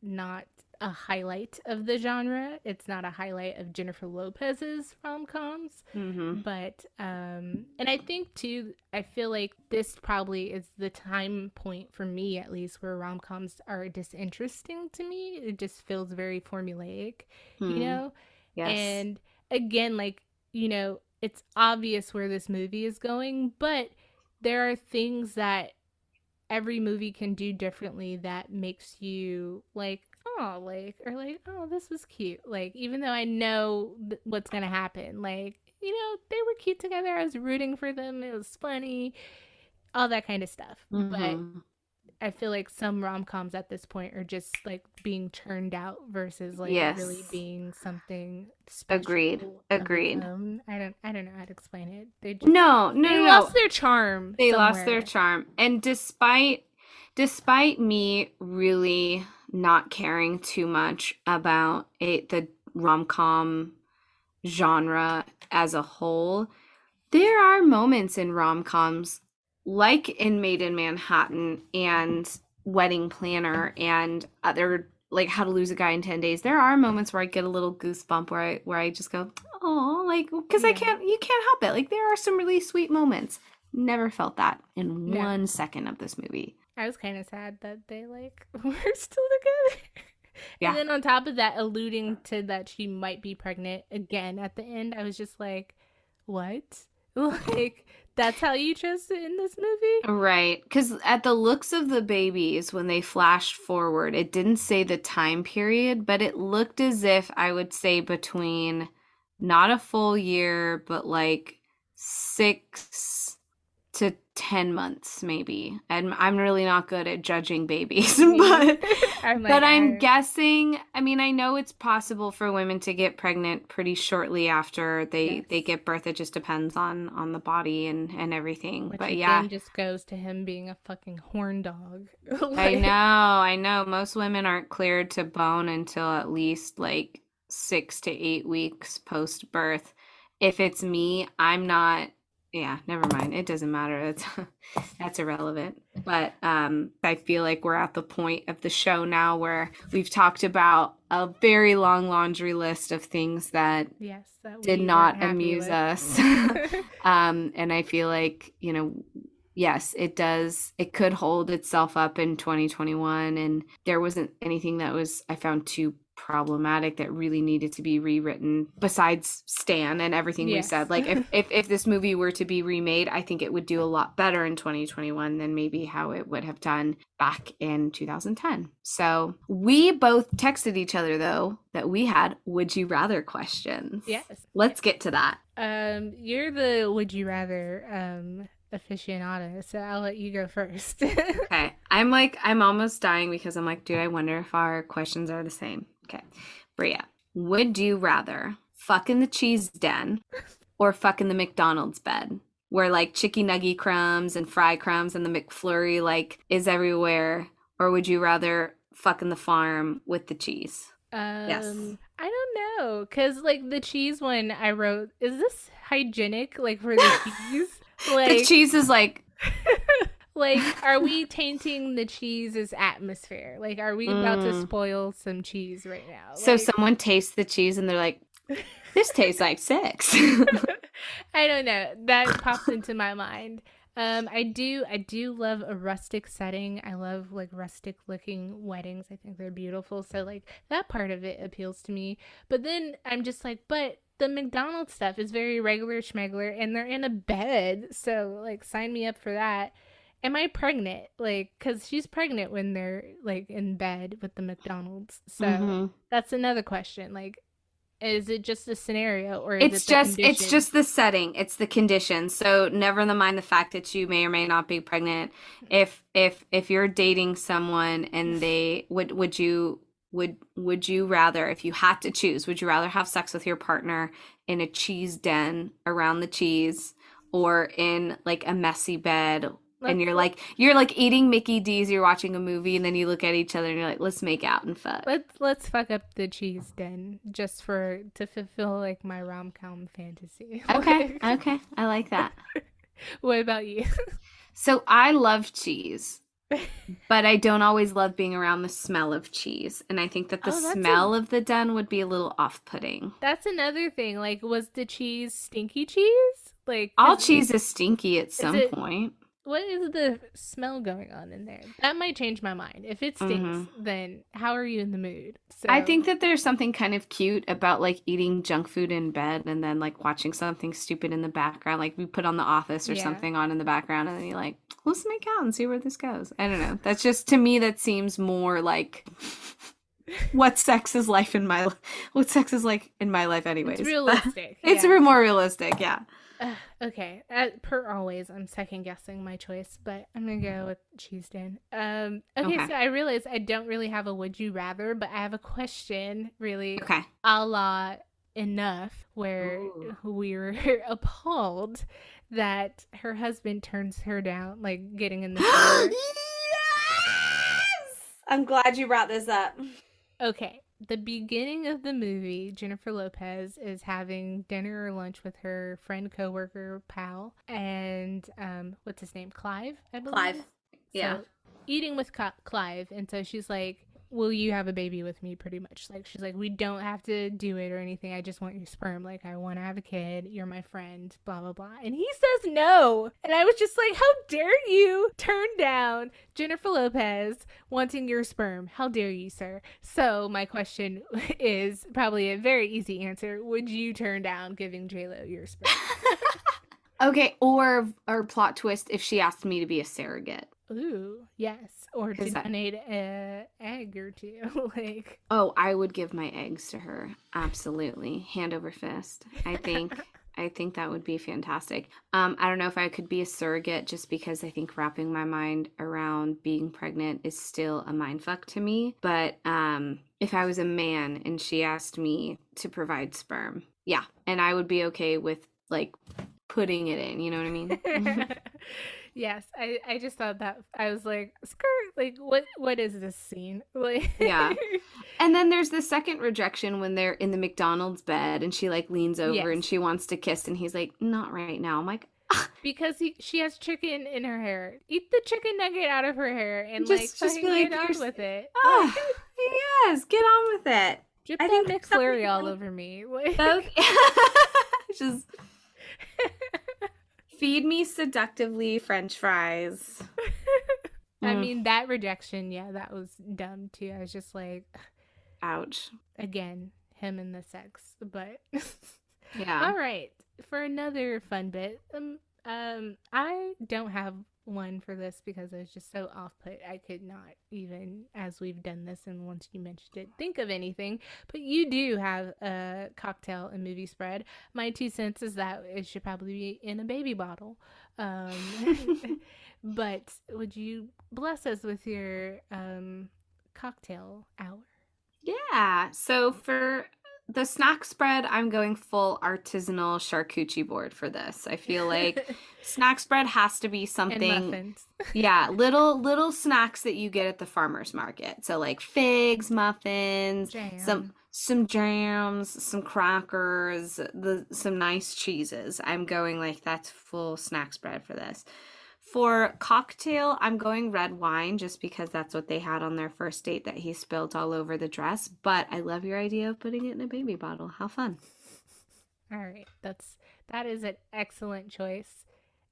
not a highlight of the genre. It's not a highlight of Jennifer Lopez's rom-coms. But and I think too, I feel like this probably is the time point for me, at least, where rom-coms are disinteresting to me. It just feels very formulaic, Yes. And again, like, it's obvious where this movie is going, but there are things that every movie can do differently that makes you like, oh, like, or like, oh, this was cute. Like, even though I know what's gonna happen, like, they were cute together. I was rooting for them. It was funny, all that kind of stuff. But I feel like some rom-coms at this point are just like being churned out versus like really being something special. Agreed. I don't know how to explain it. They lost their charm. They lost their charm. And despite me really not caring too much about the rom-com genre as a whole, there are moments in rom-coms like in Made in Manhattan and Wedding Planner and other, like How to Lose a Guy in 10 Days. There are moments where I get a little goosebump where I just go, oh, like, because you can't help it. Like, there are some really sweet moments. Never felt that in 1 second of this movie. I was kind of sad that they like were still together. Yeah. And then on top of that, alluding to that she might be pregnant again at the end, I was just like, what? Like, that's how you chose to end this movie? Right. Because at the looks of the babies, when they flashed forward, it didn't say the time period, but it looked as if, I would say, between not a full year, but like 6 to 10 months maybe. And I'm really not good at judging babies, but I'm guessing, I mean, I know it's possible for women to get pregnant pretty shortly after they give birth. It just depends on the body and everything. Which but again just goes to him being a fucking horn dog. Like, I know most women aren't cleared to bone until at least like 6 to 8 weeks post birth. If it's me, I'm not. Yeah, never mind. It doesn't matter. That's irrelevant. But I feel like we're at the point of the show now where we've talked about a very long laundry list of things that did not amuse us. And I feel like, yes, it does. It could hold itself up in 2021. And there wasn't anything that I found too problematic that really needed to be rewritten besides Stan and everything we said. Like if this movie were to be remade, I think it would do a lot better in 2021 than maybe how it would have done back in 2010. So we both texted each other though that we had would you rather questions. Yes. Let's get to that. You're the would you rather aficionado, so I'll let you go first. Okay. I'm almost dying because I'm like, dude, I wonder if our questions are the same. Okay. Bria, would you rather fuck in the cheese den or fuck in the McDonald's bed where like chicky nugget crumbs and fry crumbs and the McFlurry like is everywhere? Or would you rather fuck in the farm with the cheese? Yes. I don't know, because like the cheese one I wrote, is this hygienic like for the cheese? Like the cheese is like like, are we tainting the cheese's atmosphere? Like, are we about to spoil some cheese right now? So someone tastes the cheese and they're like, this tastes like sex. I don't know. That popped into my mind. I do love a rustic setting. I love like rustic looking weddings. I think they're beautiful. So like that part of it appeals to me. But then I'm just like, but the McDonald's stuff is very regular schmegler and they're in a bed. So like sign me up for that. Am I pregnant? Like, cause she's pregnant when they're like in bed with the McDonald's. So Mm-hmm. that's another question. Like, is it just a scenario or is It's it the it's condition? just the setting. It's the conditions. So never mind the fact that you may or may not be pregnant. If you're dating someone and they would you rather, if you had to choose, would you rather have sex with your partner in a cheese den around the cheese or in like a messy bed and Let's you're like eating Mickey D's, you're watching a movie and then you look at each other and you're like, let's make out and fuck. let's fuck up the cheese den just for to fulfill like my rom-com fantasy. Okay, Like, okay. I like that. what about you? So I love cheese, but I don't always love being around the smell of cheese. And I think that the Oh, smell of the den would be a little off-putting. that's another thing. Like, was the cheese stinky cheese? Like, All 'cause cheese is stinky at is some it point. what is the smell going on in there? That might change my mind. If it stinks, Hmm. then how are you in the mood? I So, think that there's something kind of cute about like eating junk food in bed and then like watching something stupid in the background. Like we put on The Office or yeah. something on in the background and then you're like, let's make out and see where this goes. I don't know. That's just to me that seems more like what sex is life in my what sex is like in my life It's anyways. realistic. It's Yeah. more realistic, yeah. Okay. Per always, I'm second guessing my choice, but I'm gonna go with cheese den. Okay, Okay. so I realize I don't really have a would you rather, but I have a question, really, Okay. a la enough, where Ooh. we're appalled that her husband turns her down, like getting in the shower. Yes! I'm glad you brought this up. Okay. The beginning of the movie, Jennifer Lopez is having dinner or lunch with her friend, coworker, pal, and what's his name? Clive, I believe. Clive. Yeah. So eating with Clive, and so she's like, "Will you have a baby with me?" Pretty much, like she's like, "We don't have to do it or anything. I just want your sperm. Like I want to have a kid. You're my friend." Blah blah blah. And he says no, and I was just like, "How dare you turn down Jennifer Lopez wanting your sperm? How dare you, sir?" So my question is probably a very easy answer: would you turn down giving JLo your sperm? Okay, or plot twist if she asked me to be a surrogate. Ooh, yes. Or to Because that, donate a egg or two. Like, oh, I would give my eggs to her. Absolutely. Hand over fist. I think that would be fantastic. I don't know if I could be a surrogate just because I think wrapping my mind around being pregnant is still a mindfuck to me. But if I was a man and she asked me to provide sperm, yeah, and I would be okay with like putting it in, you know what I mean? yes, I just thought that I was like, skirt, like what is this scene? Like Yeah. And then there's the second rejection when they're in the McDonald's bed and she like leans over and yes. she wants to kiss and he's like, not right now. I'm like, Because she has chicken in her hair. Eat the chicken nugget out of her hair and like just be fucking like, get on with it. Like, ah, yes, get on with it. drip I that think there's McFlurry something all like over me. Like, both. Just feed me seductively French fries. I Mm, mean that rejection, yeah, that was dumb too. I was just like, ouch. again, him and the sex. But Yeah. all right, for another fun bit, I don't have one for this because I was just so off put. I could not even, as we've done this, and once you mentioned it, think of anything. But you do have a cocktail and movie spread. My 2 cents is that it should probably be in a baby bottle. But would you bless us with your cocktail hour? Yeah. So for the snack spread, I'm going full artisanal charcuterie board for this. I feel like snack spread has to be And something, muffins. yeah, little snacks that you get at the farmer's market. So like figs, muffins, Jam. some jams, some crackers, some nice cheeses. I'm going like that's full snack spread for this. For cocktail, I'm going red wine just because that's what they had on their first date that he spilled all over the dress. But I love your idea of putting it in a baby bottle. How fun. All right, That is an excellent choice.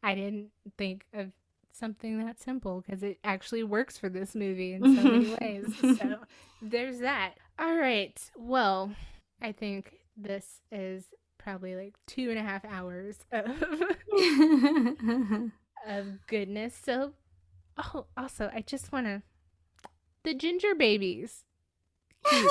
I didn't think of something that simple because it actually works for this movie in so many ways. So there's that. All right. Well, I think this is probably like 2.5 hours of goodness. So, also, I just want to. The ginger babies. Cute.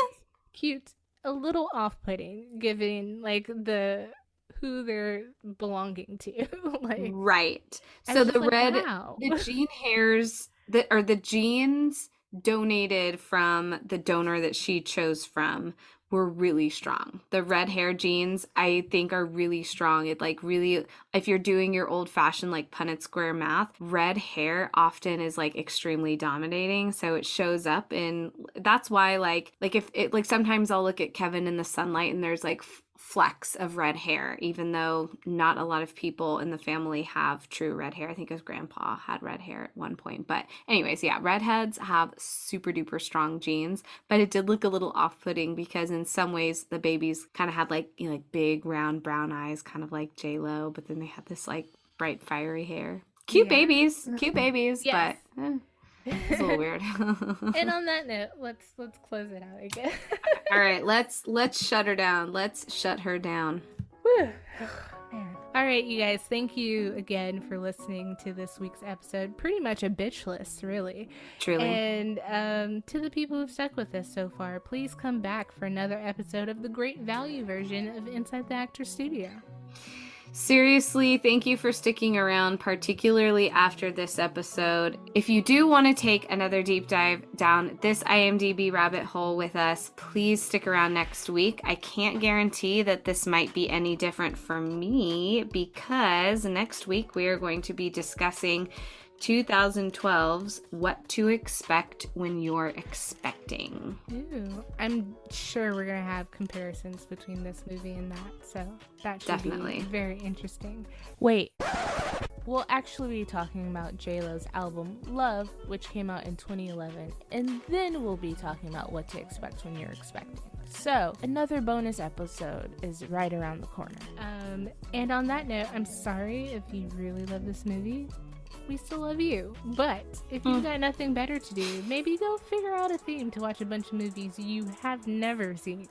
Cute. A little off putting, given like who they're belonging to. Like, right. I So was the just like, red, wow. the gene hairs that are the genes donated from the donor that she chose from were really strong. The red hair genes, I think, are really strong. It like really, if you're doing your old fashioned like Punnett square math, red hair often is like extremely dominating. So it shows up in, that's why like if it like sometimes I'll look at Kevin in the sunlight and there's like flecks of red hair, even though not a lot of people in the family have true red hair. I think his grandpa had red hair at one point. But anyways, yeah, redheads have super duper strong genes, but it did look a little off-putting because in some ways the babies kind of had like, you know, like big round brown eyes, kind of like J-Lo, but then they had this like bright fiery hair. Cute babies, Yes. but it's a little weird. And on that note, let's close it out again. All right, let's shut her down. Let's shut her down. Whew. Man. All right, you guys, thank you again for listening to this week's episode. Pretty much a bitch list, really. Truly. And to the people who've stuck with us so far, please come back for another episode of the great value version of Inside the Actor Studio. Seriously, thank you for sticking around, particularly after this episode. If you do want to take another deep dive down this IMDb rabbit hole with us, please stick around next week. I can't guarantee that this might be any different for me because next week we are going to be discussing 2012's What to Expect When You're Expecting. Ooh, I'm sure we're going to have comparisons between this movie and that, so that should Definitely be very interesting. Wait, we'll actually be talking about J-Lo's album Love, which came out in 2011, and then we'll be talking about what to expect when you're expecting. So, another bonus episode is right around the corner. And on that note, I'm sorry if you really love this movie. We still love you. But if you've got nothing better to do, maybe go figure out a theme to watch a bunch of movies you have never seen.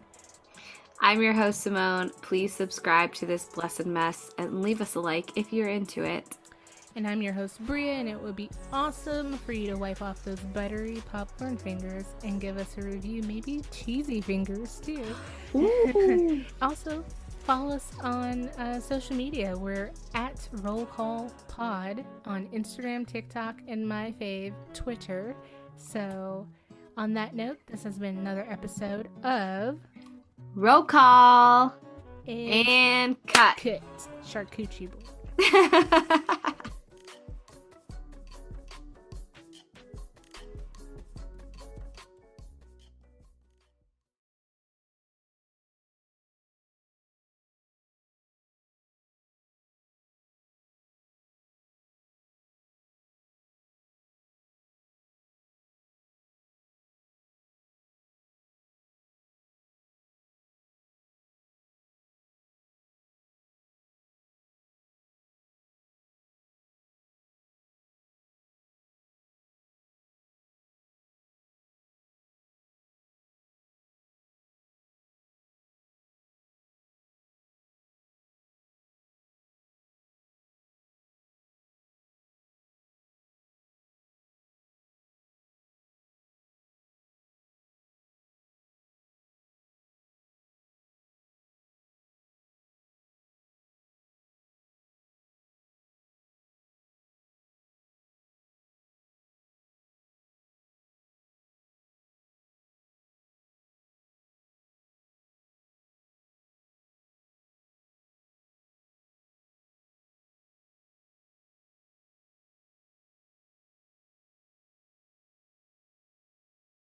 I'm your host, Simone. Please subscribe to this blessed mess and leave us a like if you're into it. And I'm your host, Bria, and it would be awesome for you to wipe off those buttery popcorn fingers and give us a review, maybe cheesy fingers too. Ooh. Also, follow us on social media. We're at Roll Call Pod on Instagram, TikTok, and my fave, Twitter. So, on that note, this has been another episode of Roll call and and cut. Charcuterie Board.